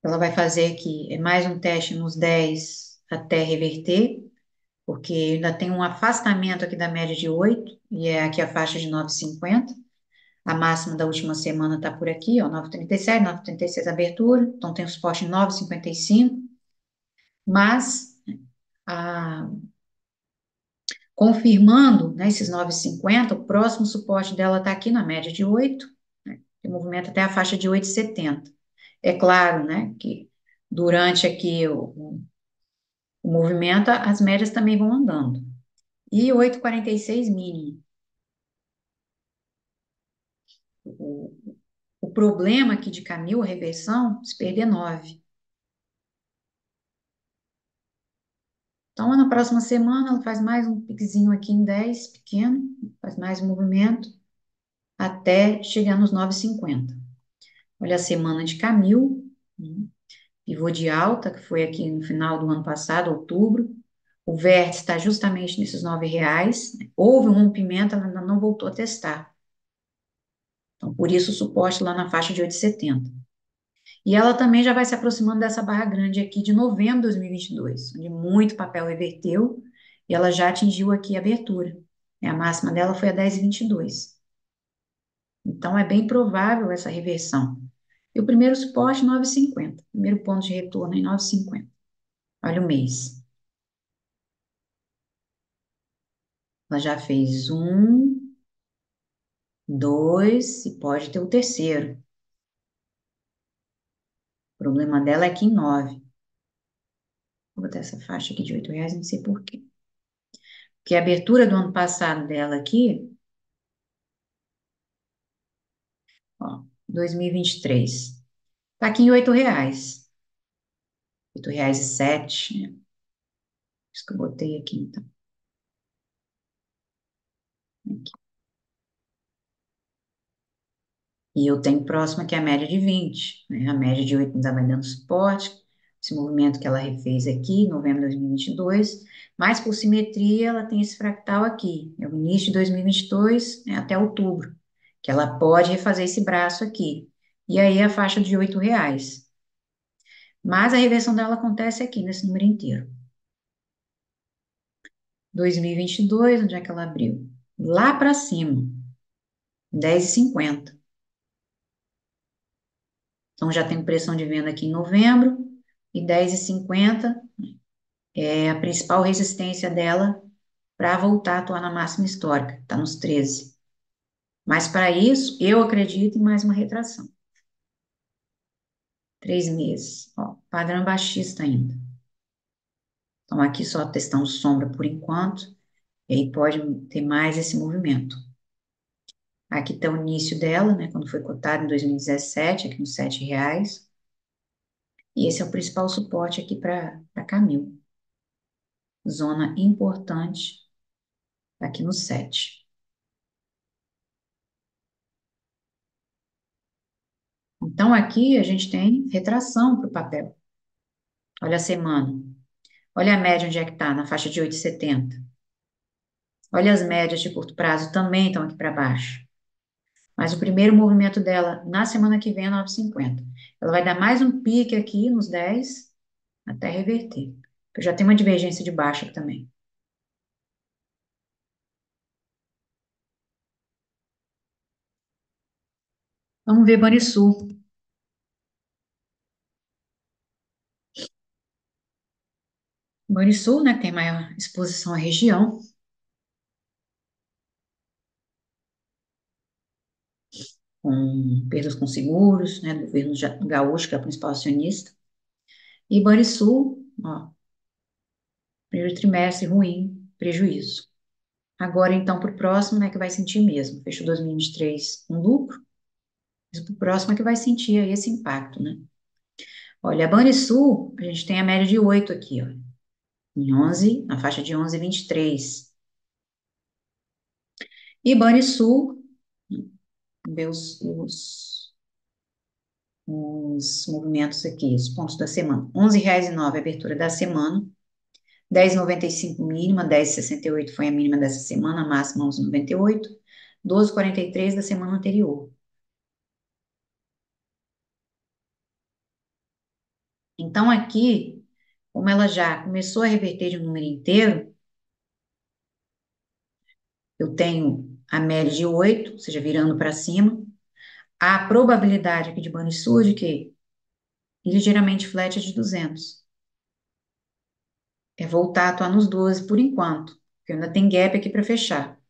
Speaker 2: Ela vai fazer aqui mais um teste nos 10 até reverter, porque ainda tem um afastamento aqui da média de 8 e é aqui a faixa de 9,50. A máxima da última semana está por aqui, ó, 9,37, 9,36 abertura, então tem o suporte em 9,55, mas a, confirmando, né, esses 9,50, o próximo suporte dela está aqui na média de 8, né, tem movimento até a faixa de 8,70. É claro, né, que durante aqui o movimento, as médias também vão andando. E 8,46 mínimo. O, o problema aqui de Camil, a reversão, se perder 9. Então, na próxima semana, ela faz mais um piquezinho aqui em 10, pequeno, faz mais um movimento, até chegar nos 9,50. Olha a semana de Camil, né? Pivô de alta, que foi aqui no final do ano passado, outubro. O vértice está justamente nesses R$ 9. Houve um rompimento, ela ainda não voltou a testar. Então, por isso o suporte lá na faixa de 8,70. E ela também já vai se aproximando dessa barra grande aqui de novembro de 2022, onde muito papel reverteu e ela já atingiu aqui a abertura. A máxima dela foi a 10,22. Então, é bem provável essa reversão. E o primeiro suporte, 9,50. Primeiro ponto de retorno em 9,50. Olha o mês. Ela já fez um, dois e pode ter o terceiro. O problema dela é que em 9. Vou botar essa faixa aqui de R$ 8, não sei por quê. Porque a abertura do ano passado dela aqui, ó, 2023, tá aqui em R$ 8. R$ 8,07, né? Isso que eu botei aqui, então. E eu tenho próxima que é a média de 20, né? A média de 8 ainda vai dando suporte, esse movimento que ela refez aqui, em novembro de 2022, mas por simetria ela tem esse fractal aqui, é o início de 2022, né, até outubro, que ela pode refazer esse braço aqui. E aí a faixa de R$ 8. Mas a reversão dela acontece aqui, nesse número inteiro. 2022, onde é que ela abriu? Lá para cima, 10,50. Então já tem pressão de venda aqui em novembro, e 10,50 é a principal resistência dela para voltar a atuar na máxima histórica, está nos 13. Mas para isso, eu acredito em mais uma retração. 3 meses, ó, padrão baixista ainda. Então aqui só testando sombra por enquanto, e aí pode ter mais esse movimento. Aqui está o início dela, né, quando foi cotada em 2017, aqui nos R$ 7. E esse é o principal suporte aqui para Camil. Zona importante aqui no 7. Então, aqui a gente tem retração para o papel. Olha a semana. Olha a média onde é que está, na faixa de 8,70. Olha as médias de curto prazo também estão aqui para baixo. Mas o primeiro movimento dela na semana que vem é 9,50. Ela vai dar mais um pique aqui nos 10 até reverter. Eu já tenho uma divergência de baixa aqui também. Vamos ver Banrisul. Banrisul, né, que tem maior exposição à região, com perdas com seguros, né, do governo gaúcho, que é o principal acionista. E Banrisul, ó, primeiro trimestre ruim, prejuízo. Agora, então, para o próximo, né, que vai sentir mesmo. Fechou 2023 com lucro, mas para o próximo é que vai sentir aí esse impacto, né? Olha, a Banrisul, a gente tem a média de 8 aqui, ó, em 11, na faixa de 11,23. E Banrisul, ver os movimentos aqui, os pontos da semana. R$ 11,09 a abertura da semana. 10,95 mínima, 10,68 foi a mínima dessa semana, a máxima 11,98. 12,43 da semana anterior. Então, aqui, como ela já começou a reverter de um número inteiro, eu tenho a média de 8, ou seja, virando para cima. A probabilidade aqui de Banrisul de que ligeiramente flat é de 200. É voltar a atuar nos 12 por enquanto, porque ainda tem gap aqui para fechar.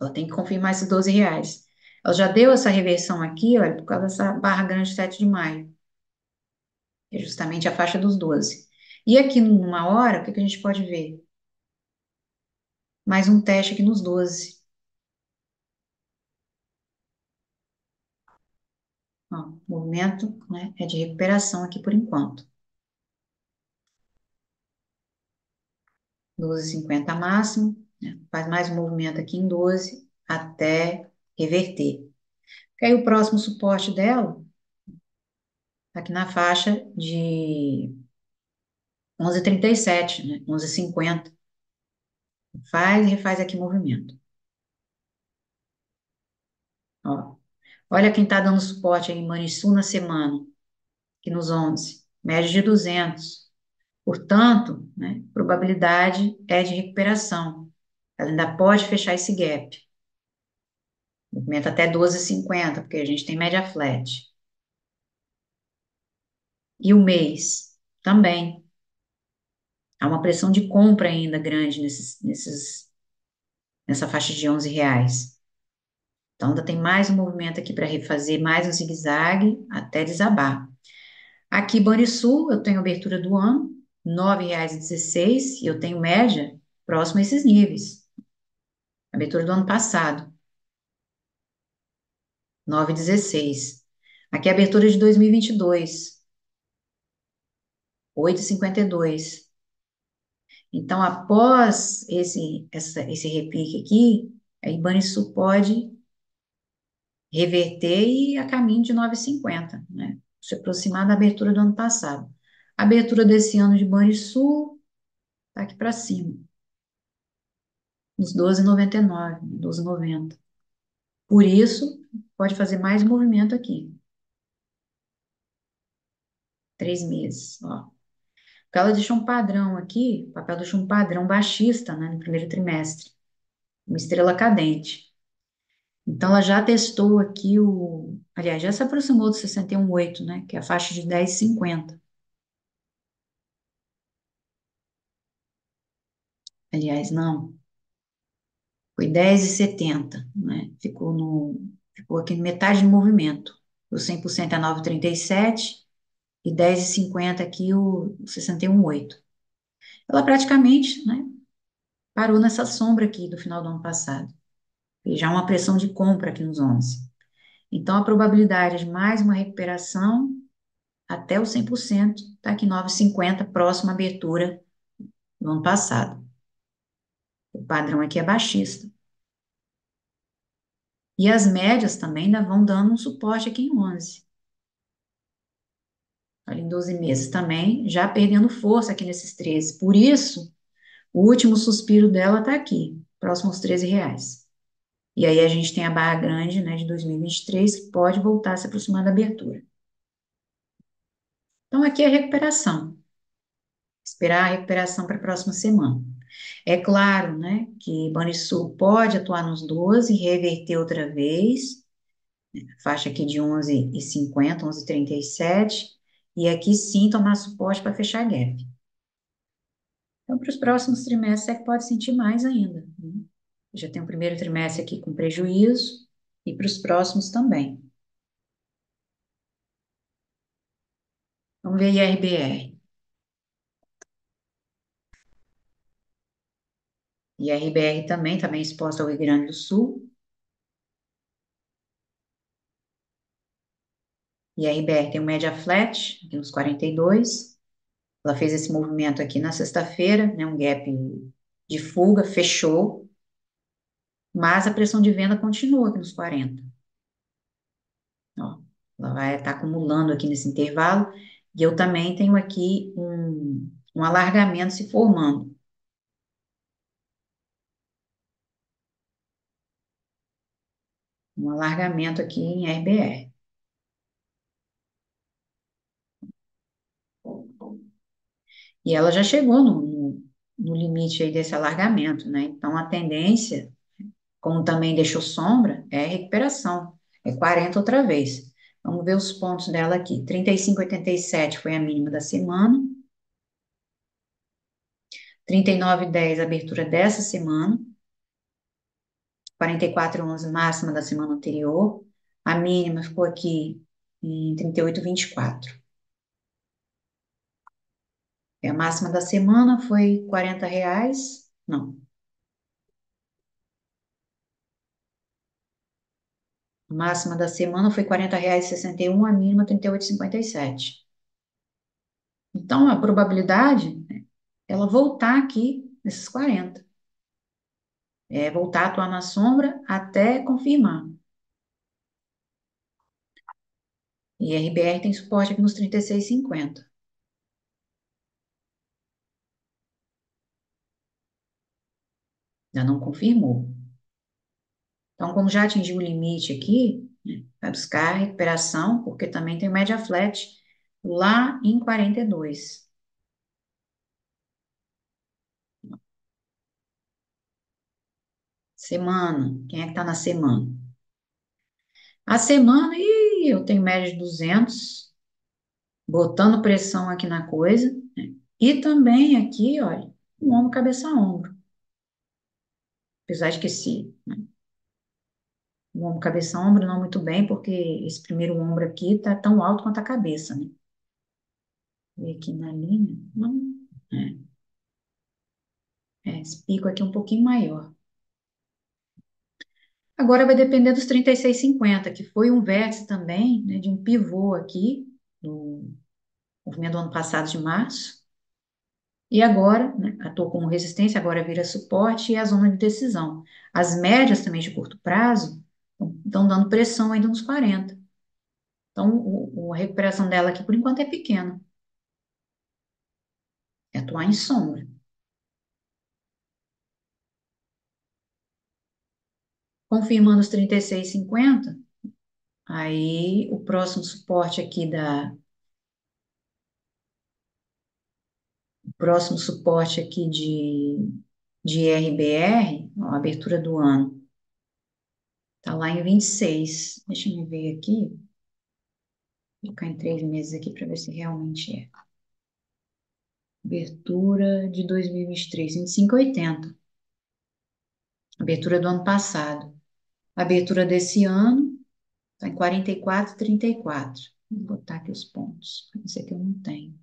Speaker 2: Ela tem que confirmar esses R$ 12. Ela já deu essa reversão aqui, olha, por causa dessa barra grande 7 de maio, que é justamente a faixa dos 12. E aqui numa hora, o que que a gente pode ver? Mais um teste aqui nos 12. Ó, movimento, né, é de recuperação aqui por enquanto. 12,50 máximo, né, faz mais um movimento aqui em 12 até reverter. E aí o próximo suporte dela, tá aqui na faixa de 11,37, né, 11,50. Faz e refaz aqui o movimento. Ó, olha quem está dando suporte aí em Maniçu na semana, aqui nos 11, média de 200. Portanto, né, probabilidade é de recuperação. Ela ainda pode fechar esse gap. Movimento até 12,50, porque a gente tem média flat. E o mês também. Há uma pressão de compra ainda grande nessa faixa de R$ 11. Então, ainda tem mais um movimento aqui para refazer, mais um zigue-zague até desabar. Aqui, Banrisul, eu tenho abertura do ano, R$ 9,16, e eu tenho média próximo a esses níveis. Abertura do ano passado, 9,16. Aqui, a abertura de 2022, 8,52. Então, após esse repique aqui, a Banrisul pode reverter e a caminho de 9,50, né? Se aproximar da abertura do ano passado. A abertura desse ano de Banrisul está aqui para cima, nos 12,99, 12,90. Por isso, pode fazer mais movimento aqui. 3 meses, ó. Porque ela deixou um padrão aqui, o papel deixou um padrão baixista, né, no primeiro trimestre, uma estrela cadente. Então, ela já testou aqui aliás, já se aproximou do 61,8, né, que é a faixa de 10,50. Aliás, não, foi 10,70, né, ficou aqui em metade do movimento. O 100% é 9,37 e 10,50 aqui o 61,8. Ela praticamente, né, parou nessa sombra aqui do final do ano passado. E já uma pressão de compra aqui nos 11. Então, a probabilidade de mais uma recuperação até o 100% está aqui em 9,50, próxima abertura do ano passado. O padrão aqui é baixista. E as médias também ainda vão dando um suporte aqui em 11. Ali em 12 meses também, já perdendo força aqui nesses 13. Por isso, o último suspiro dela está aqui, próximo aos R$ 13. E aí a gente tem a barra grande, né, de 2023, que pode voltar a se aproximar da abertura. Então, aqui é a recuperação. Esperar a recuperação para a próxima semana. É claro, né, que Banrisul pode atuar nos 12 e reverter outra vez, faixa aqui de 11,50, 11,37, e aqui sim tomar suporte para fechar gap. Então, para os próximos trimestres é que pode sentir mais ainda, né? Já tem o primeiro trimestre aqui com prejuízo, e para os próximos também. Vamos ver IRBR. IRBR também está bem exposta ao Rio Grande do Sul. IRBR tem o média flat, aqui nos 42. Ela fez esse movimento aqui na sexta-feira, né, um gap de fuga, fechou, mas a pressão de venda continua aqui nos 40. Ó, ela vai estar acumulando aqui nesse intervalo, e eu também tenho aqui um alargamento se formando. Um alargamento aqui em RBR. E ela já chegou no limite aí desse alargamento, né? Então, a tendência, como também deixou sombra, é recuperação. É 40 outra vez. Vamos ver os pontos dela aqui. 35,87 foi a mínima da semana. 39,10 a abertura dessa semana. 44,11 máxima da semana anterior. A mínima ficou aqui em 38,24. E a máxima da semana foi R$ 40. Não. A máxima da semana foi R$ 40,61, a mínima 38,57. Então, a probabilidade, né, ela voltar aqui nesses 40. É voltar a atuar na sombra até confirmar. E RBR tem suporte aqui nos 36,50. Ainda não confirmou. Então, como já atingiu o limite aqui, né, vai buscar recuperação, porque também tem média flat lá em 42. Semana. Quem é que está na semana? A semana, eu tenho média de 200, botando pressão aqui na coisa, né? E também aqui, olha, um ombro, cabeça, ombro. Apesar de que o ombro, cabeça, ombro não muito bem, porque esse primeiro ombro aqui tá tão alto quanto a cabeça, né? E aqui na linha, não, esse pico aqui é um pouquinho maior. Agora vai depender dos 36,50, que foi um vértice também, né, de um pivô aqui, no movimento do ano passado de março. E agora, né, atuou como resistência, agora vira suporte e a zona de decisão. As médias também de curto prazo estão dando pressão ainda nos 40. Então, a recuperação dela aqui, por enquanto, é pequena. É atuar em sombra. Confirmando os 36,50, aí o próximo suporte aqui próximo suporte aqui de RBR, ó, a abertura do ano, tá lá em 26. Deixa eu ver aqui, vou ficar em 3 meses aqui para ver se realmente é. Abertura de 2023, 25,80. Abertura do ano passado. Abertura desse ano está em 44,34. Vou botar aqui os pontos. Esse aqui eu não tenho.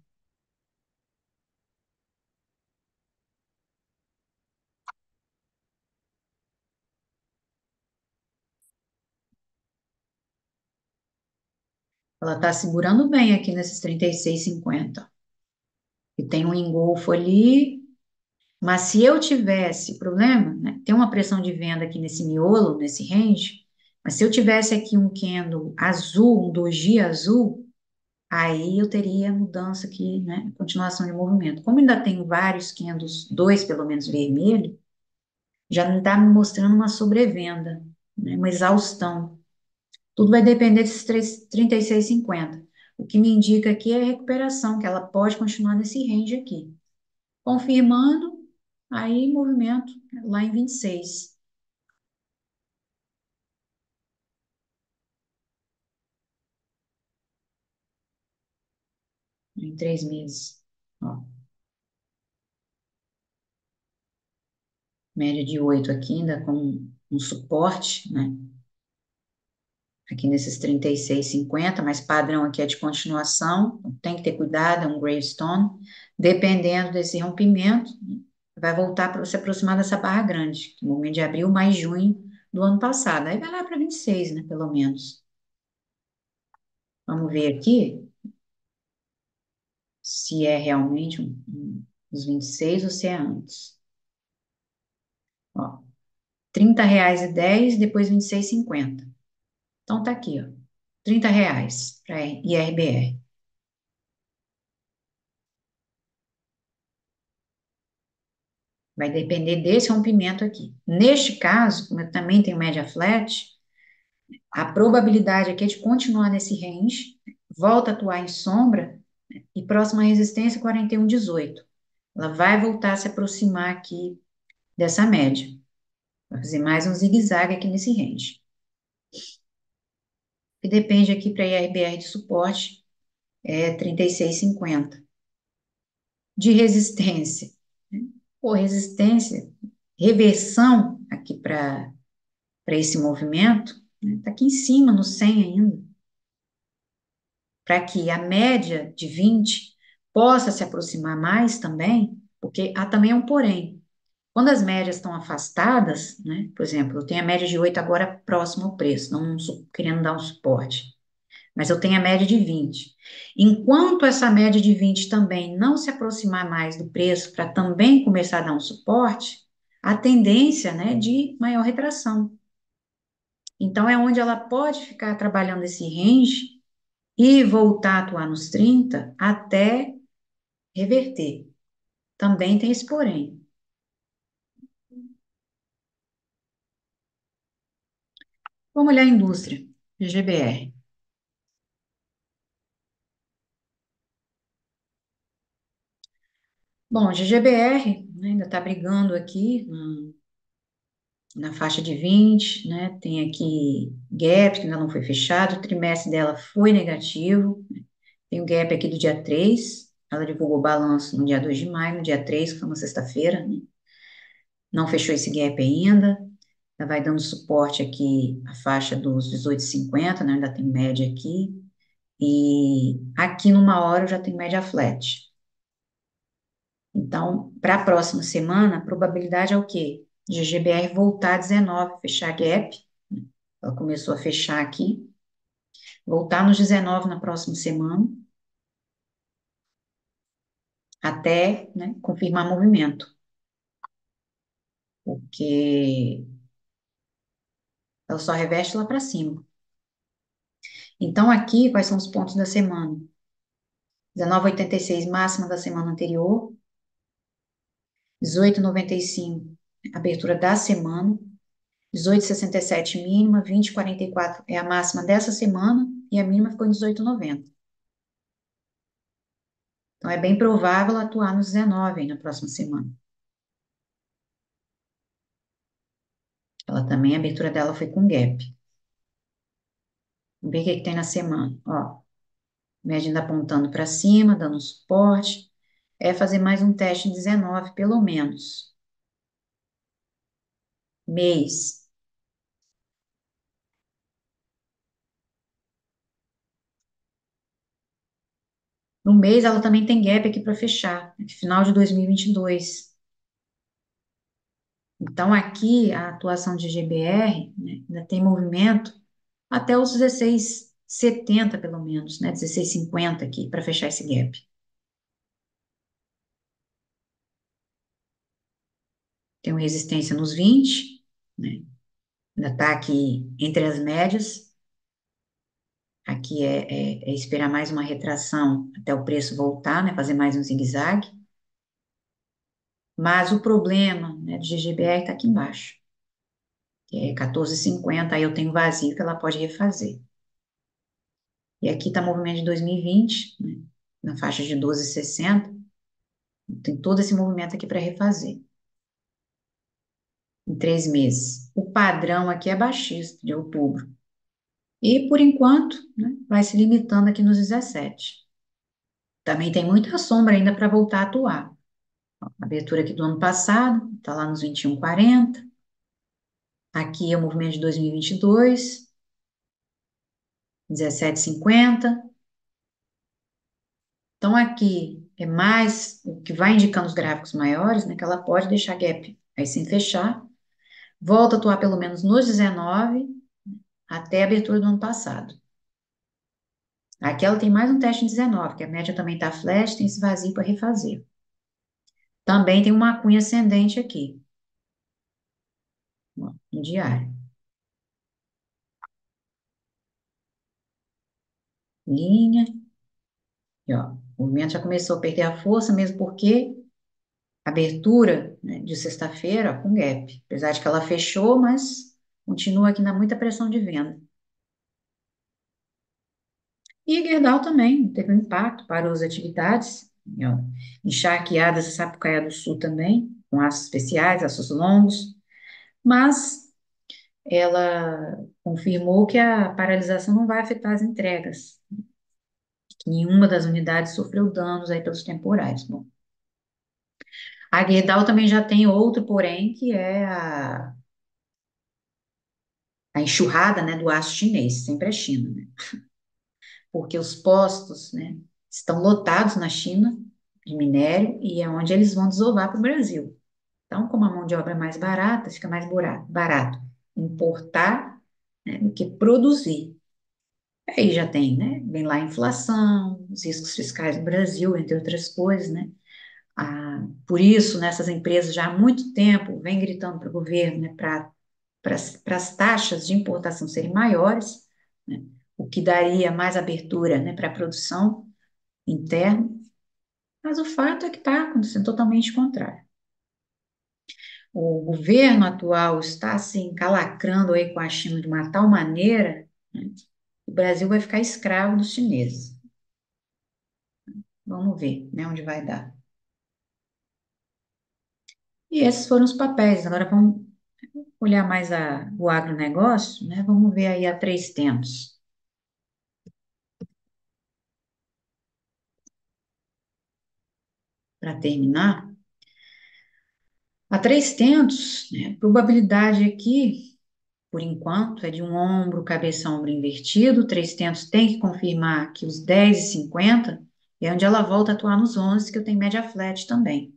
Speaker 2: Ela está segurando bem aqui nesses 36,50. E tem um engolfo ali. Mas se eu tivesse problema, né, tem uma pressão de venda aqui nesse miolo, nesse range, mas se eu tivesse aqui um candle azul, um doji azul, aí eu teria mudança aqui, né, continuação de movimento. Como ainda tem vários candles, dois pelo menos vermelho, já não está me mostrando uma sobrevenda, né, uma exaustão. Tudo vai depender desses 36,50. O que me indica aqui é a recuperação, que ela pode continuar nesse range aqui. Confirmando, aí movimento lá em 26, em 3 meses. Ó, média de 8 aqui, ainda com um suporte, né? Aqui nesses 36,50, mas padrão aqui é de continuação, então tem que ter cuidado, é um gravestone. Dependendo desse rompimento, vai voltar para se aproximar dessa barra grande, no momento de abril mais junho do ano passado. Aí vai lá para 26, né, pelo menos. Vamos ver aqui se é realmente os 26 ou se é antes. Ó, R$ 30,10, depois 26,50. Então tá aqui, ó. R$ 30 para IRBR. Vai depender desse rompimento aqui. Neste caso, como eu também tenho média flat, a probabilidade aqui é de continuar nesse range, volta a atuar em sombra e próxima resistência 41,18. Ela vai voltar a se aproximar aqui dessa média. Vai fazer mais um zigue-zague aqui nesse range. Que depende aqui para IRBR de suporte, é 36,50. De resistência. Pô, resistência, reversão aqui para esse movimento, está aqui em cima, no 100 ainda, para que a média de 20 possa se aproximar mais também, porque há também um porém. Quando as médias estão afastadas, né, por exemplo, eu tenho a média de 8 agora próximo ao preço, não querendo dar um suporte, mas eu tenho a média de 20. Enquanto essa média de 20 também não se aproximar mais do preço para também começar a dar um suporte, a tendência, né, de maior retração. Então, é onde ela pode ficar trabalhando esse range e voltar a atuar nos 30 até reverter. Também tem esse porém. Vamos olhar a indústria, GGBR. Bom, GGBR, né, ainda está brigando aqui na faixa de 20, né? Tem aqui gap, que ainda não foi fechado, o trimestre dela foi negativo. Tem o gap aqui do dia 3. Ela divulgou o balanço no dia 2 de maio, no dia 3, que foi uma sexta-feira, né? Não fechou esse gap ainda. Ela vai dando suporte aqui à faixa dos 18,50, né? Ainda tem média aqui. E aqui numa hora eu já tenho média flat. Então, para a próxima semana, a probabilidade é o quê? GGBR voltar a 19, fechar gap. Ela começou a fechar aqui. Voltar nos 19 na próxima semana, até, né, confirmar movimento. Porque ela só reveste lá para cima. Então, aqui, quais são os pontos da semana? 19,86 máxima da semana anterior, 18,95 abertura da semana, 18,67 mínima, 20,44 é a máxima dessa semana e a mínima ficou em 18,90. Então, é bem provável ela atuar nos 19 aí na próxima semana. Ela também, a abertura dela foi com gap. Vamos ver o que, que tem na semana. Ó, média ainda apontando para cima, dando suporte. É fazer mais um teste em 19, pelo menos. Mês. No mês, ela também tem gap aqui para fechar, final de 2022. Então, aqui, a atuação de GBR, né, ainda tem movimento até os 16,70, pelo menos, né, 16,50 aqui, para fechar esse gap. Tem uma resistência nos 20, né, ainda está aqui entre as médias. Aqui é esperar mais uma retração até o preço voltar, né, fazer mais um zigue-zague. Mas o problema, né, do GGBR está aqui embaixo, que é 14,50, aí eu tenho vazio que ela pode refazer. E aqui está movimento de 2020, né, na faixa de 12,60, tem todo esse movimento aqui para refazer, em 3 meses. O padrão aqui é baixista, de outubro. E, por enquanto, né, vai se limitando aqui nos 17. Também tem muita sombra ainda para voltar a atuar. Abertura aqui do ano passado, está lá nos 21,40. Aqui é o movimento de 2022, 17,50. Então, aqui é mais o que vai indicando os gráficos maiores, né? Que ela pode deixar gap aí sem fechar, volta a atuar pelo menos nos 19 até a abertura do ano passado. Aqui ela tem mais um teste em 19, que a média também está flash, tem esse vazio para refazer. Também tem uma cunha ascendente aqui, ó, no diário. Linha, e ó, o movimento já começou a perder a força, mesmo porque abertura, né, de sexta-feira com gap. Apesar de que ela fechou, mas continua aqui na muita pressão de venda. E Gerdau também teve um impacto, parou as atividades. Ó, encharqueadas, Sapucaia do Sul também, com aços especiais, aços longos. Mas ela confirmou que a paralisação não vai afetar as entregas, que nenhuma das unidades sofreu danos aí pelos temporais. Bom, a Gerdau também já tem outro, porém, que é a enxurrada, né, do aço chinês, sempre é China, né? Porque os postos, né, estão lotados na China de minério e é onde eles vão desovar para o Brasil. Então, como a mão de obra é mais barata, fica mais barato importar, né, do que produzir. Aí já tem, né? Vem lá a inflação, os riscos fiscais no Brasil, entre outras coisas, né? Por isso, nessas empresas já há muito tempo vem gritando para o governo, né, para as taxas de importação serem maiores, né, o que daria mais abertura, né, para a produção interna, mas o fato é que está acontecendo totalmente o contrário. O governo atual está se encalacrando aí com a China de uma tal maneira, né, que o Brasil vai ficar escravo dos chineses. Vamos ver, né, onde vai dar. E esses foram os papéis. Agora vamos olhar mais o agronegócio, né? Vamos ver aí a Três Tentos. Para terminar, a Três Tentos, né, a probabilidade aqui, por enquanto, é de um ombro, cabeça, ombro invertido. Três Tentos tem que confirmar que os 10,50 é onde ela volta a atuar nos 11, que eu tenho média flat também.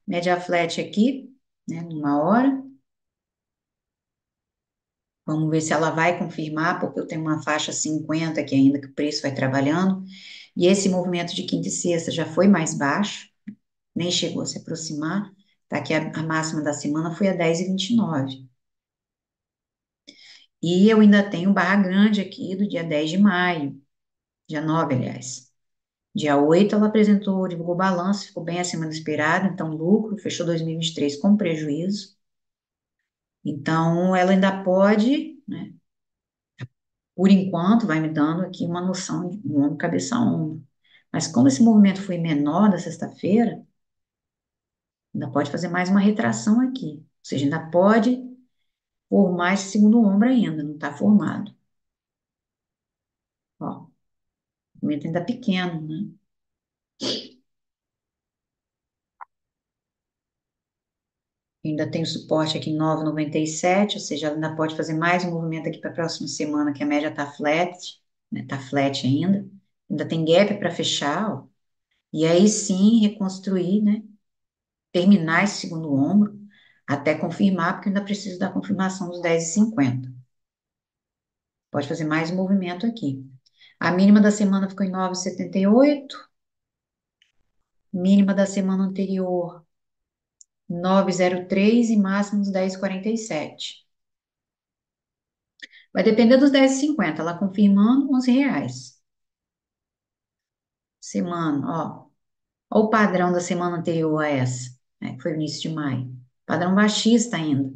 Speaker 2: Média flat aqui, né, numa hora. Vamos ver se ela vai confirmar, porque eu tenho uma faixa 50 aqui ainda, que o preço vai trabalhando. E esse movimento de quinta e sexta já foi mais baixo, nem chegou a se aproximar. Tá aqui a máxima da semana foi a 10,29. E eu ainda tenho barra grande aqui do dia 10 de maio, dia 9, aliás. Dia 8 ela apresentou, divulgou balanço, ficou bem acima do esperado, então lucro, fechou 2023 com prejuízo. Então, ela ainda pode, né, por enquanto, vai me dando aqui uma noção de um ombro, cabeça a ombro. Mas como esse movimento foi menor da sexta-feira, ainda pode fazer mais uma retração aqui. Ou seja, ainda pode formar esse segundo ombro ainda, não está formado. Ó, o movimento ainda pequeno, né? Ainda tem o suporte aqui em 9,97, ou seja, ela ainda pode fazer mais um movimento aqui para a próxima semana, que a média está flat, né? Está flat ainda. Ainda tem gap para fechar, ó. E aí sim reconstruir, né? Terminar esse segundo ombro, até confirmar, porque ainda preciso da confirmação dos 10,50. Pode fazer mais um movimento aqui. A mínima da semana ficou em 9,78, mínima da semana anterior 9,03 e máximos 10,47. Vai depender dos 10,50. Ela confirmando R$ 11. Semana, ó. Ó o padrão da semana anterior a essa, né, que foi o início de maio. Padrão baixista ainda.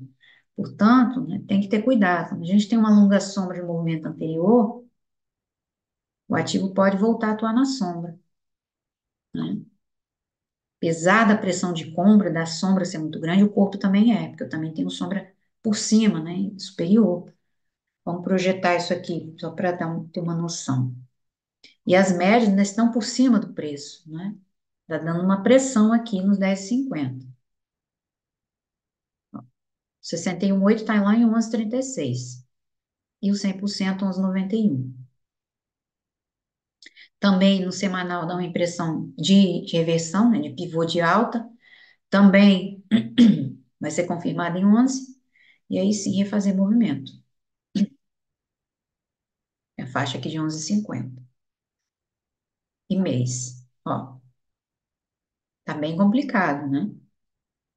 Speaker 2: Portanto, né, tem que ter cuidado. Quando a gente tem uma longa sombra de movimento anterior, o ativo pode voltar a atuar na sombra, né? Apesar da pressão de compra, da sombra ser muito grande, o corpo também é, porque eu também tenho sombra por cima, né, superior. Vamos projetar isso aqui, só para ter uma noção. E as médias ainda estão por cima do preço, né? Está dando uma pressão aqui nos 10,50. 61,8 está lá em 11,36. E o 100% 11,91. Também no semanal dá uma impressão de reversão, né, de pivô de alta. Também vai ser confirmado em 11. E aí sim refazer movimento. É a faixa aqui de 11,50. E mês. Ó, tá bem complicado, né?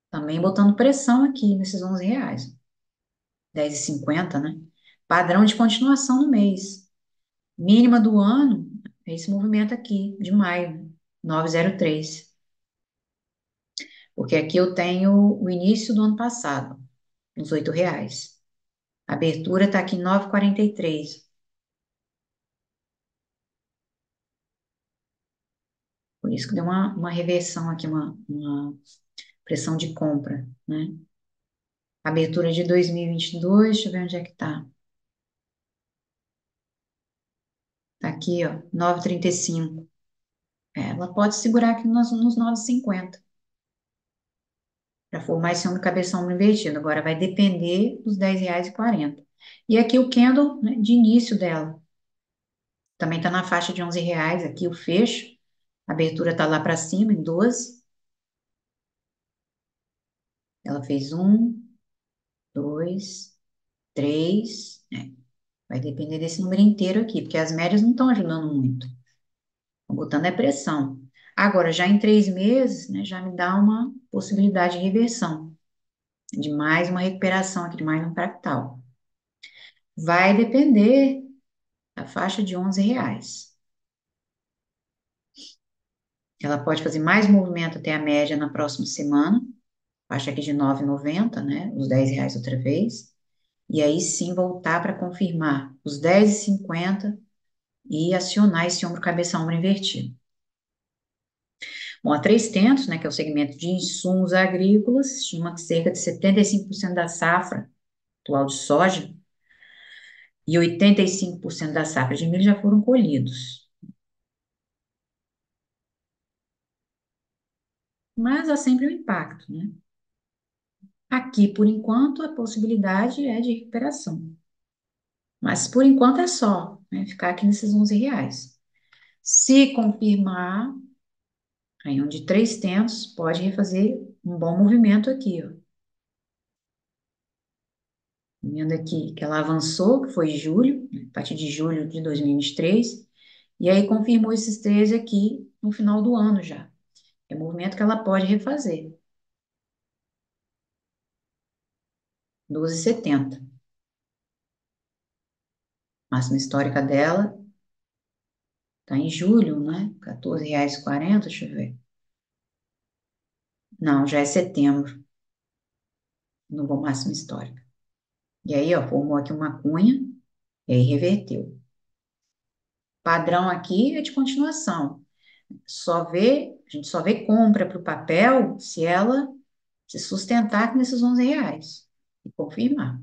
Speaker 2: Também botando pressão aqui nesses R$ 11. 10,50, né? Padrão de continuação no mês. Mínima do ano é esse movimento aqui, de maio, 9,03. Porque aqui eu tenho o início do ano passado, uns R$ 8. A abertura está aqui em 9,43. Por isso que deu uma reversão aqui, uma pressão de compra, né? Abertura de 2022, deixa eu ver onde é que tá. Tá aqui, ó, 9,35. Ela pode segurar aqui nos 9,50 para formar esse ombro cabeção ombro invertido. Agora vai depender dos R$ 10,40. E aqui o candle, né, de início dela. Também tá na faixa de R$ 11 aqui o fecho. A abertura tá lá para cima em 12. Ela fez um, dois, três, né? Vai depender desse número inteiro aqui, porque as médias não estão ajudando muito. Estão botando é pressão. Agora, já em 3 meses, né, já me dá uma possibilidade de reversão, de mais uma recuperação aqui, de mais um fractal. Vai depender da faixa de R$ 11. Ela pode fazer mais movimento até a média na próxima semana, faixa aqui de 9,90, né, os R$ 10 outra vez. E aí sim voltar para confirmar os 10,50 e acionar esse ombro cabeça ombro invertido. Bom, a Três Tentos, né, que é o segmento de insumos agrícolas, estima que cerca de 75% da safra atual de soja e 85% da safra de milho já foram colhidos. Mas há sempre um impacto, né? Aqui, por enquanto, a possibilidade é de recuperação. Mas por enquanto é só, né, ficar aqui nesses R$ 11. Se confirmar, aí onde Três Tentos pode refazer um bom movimento aqui, ó. Vendo aqui que ela avançou, que foi julho, né, a partir de julho de 2023, e aí confirmou esses 13 aqui no final do ano já. É um movimento que ela pode refazer. 12,70. Máxima histórica dela está em julho, né? R$ 14,40, deixa eu ver. Não, já é setembro, no máxima histórica. E aí, ó, formou aqui uma cunha, e aí reverteu. Padrão aqui é de continuação. A gente só vê compra para o papel se ela se sustentar com esses R$ 11 e confirmar.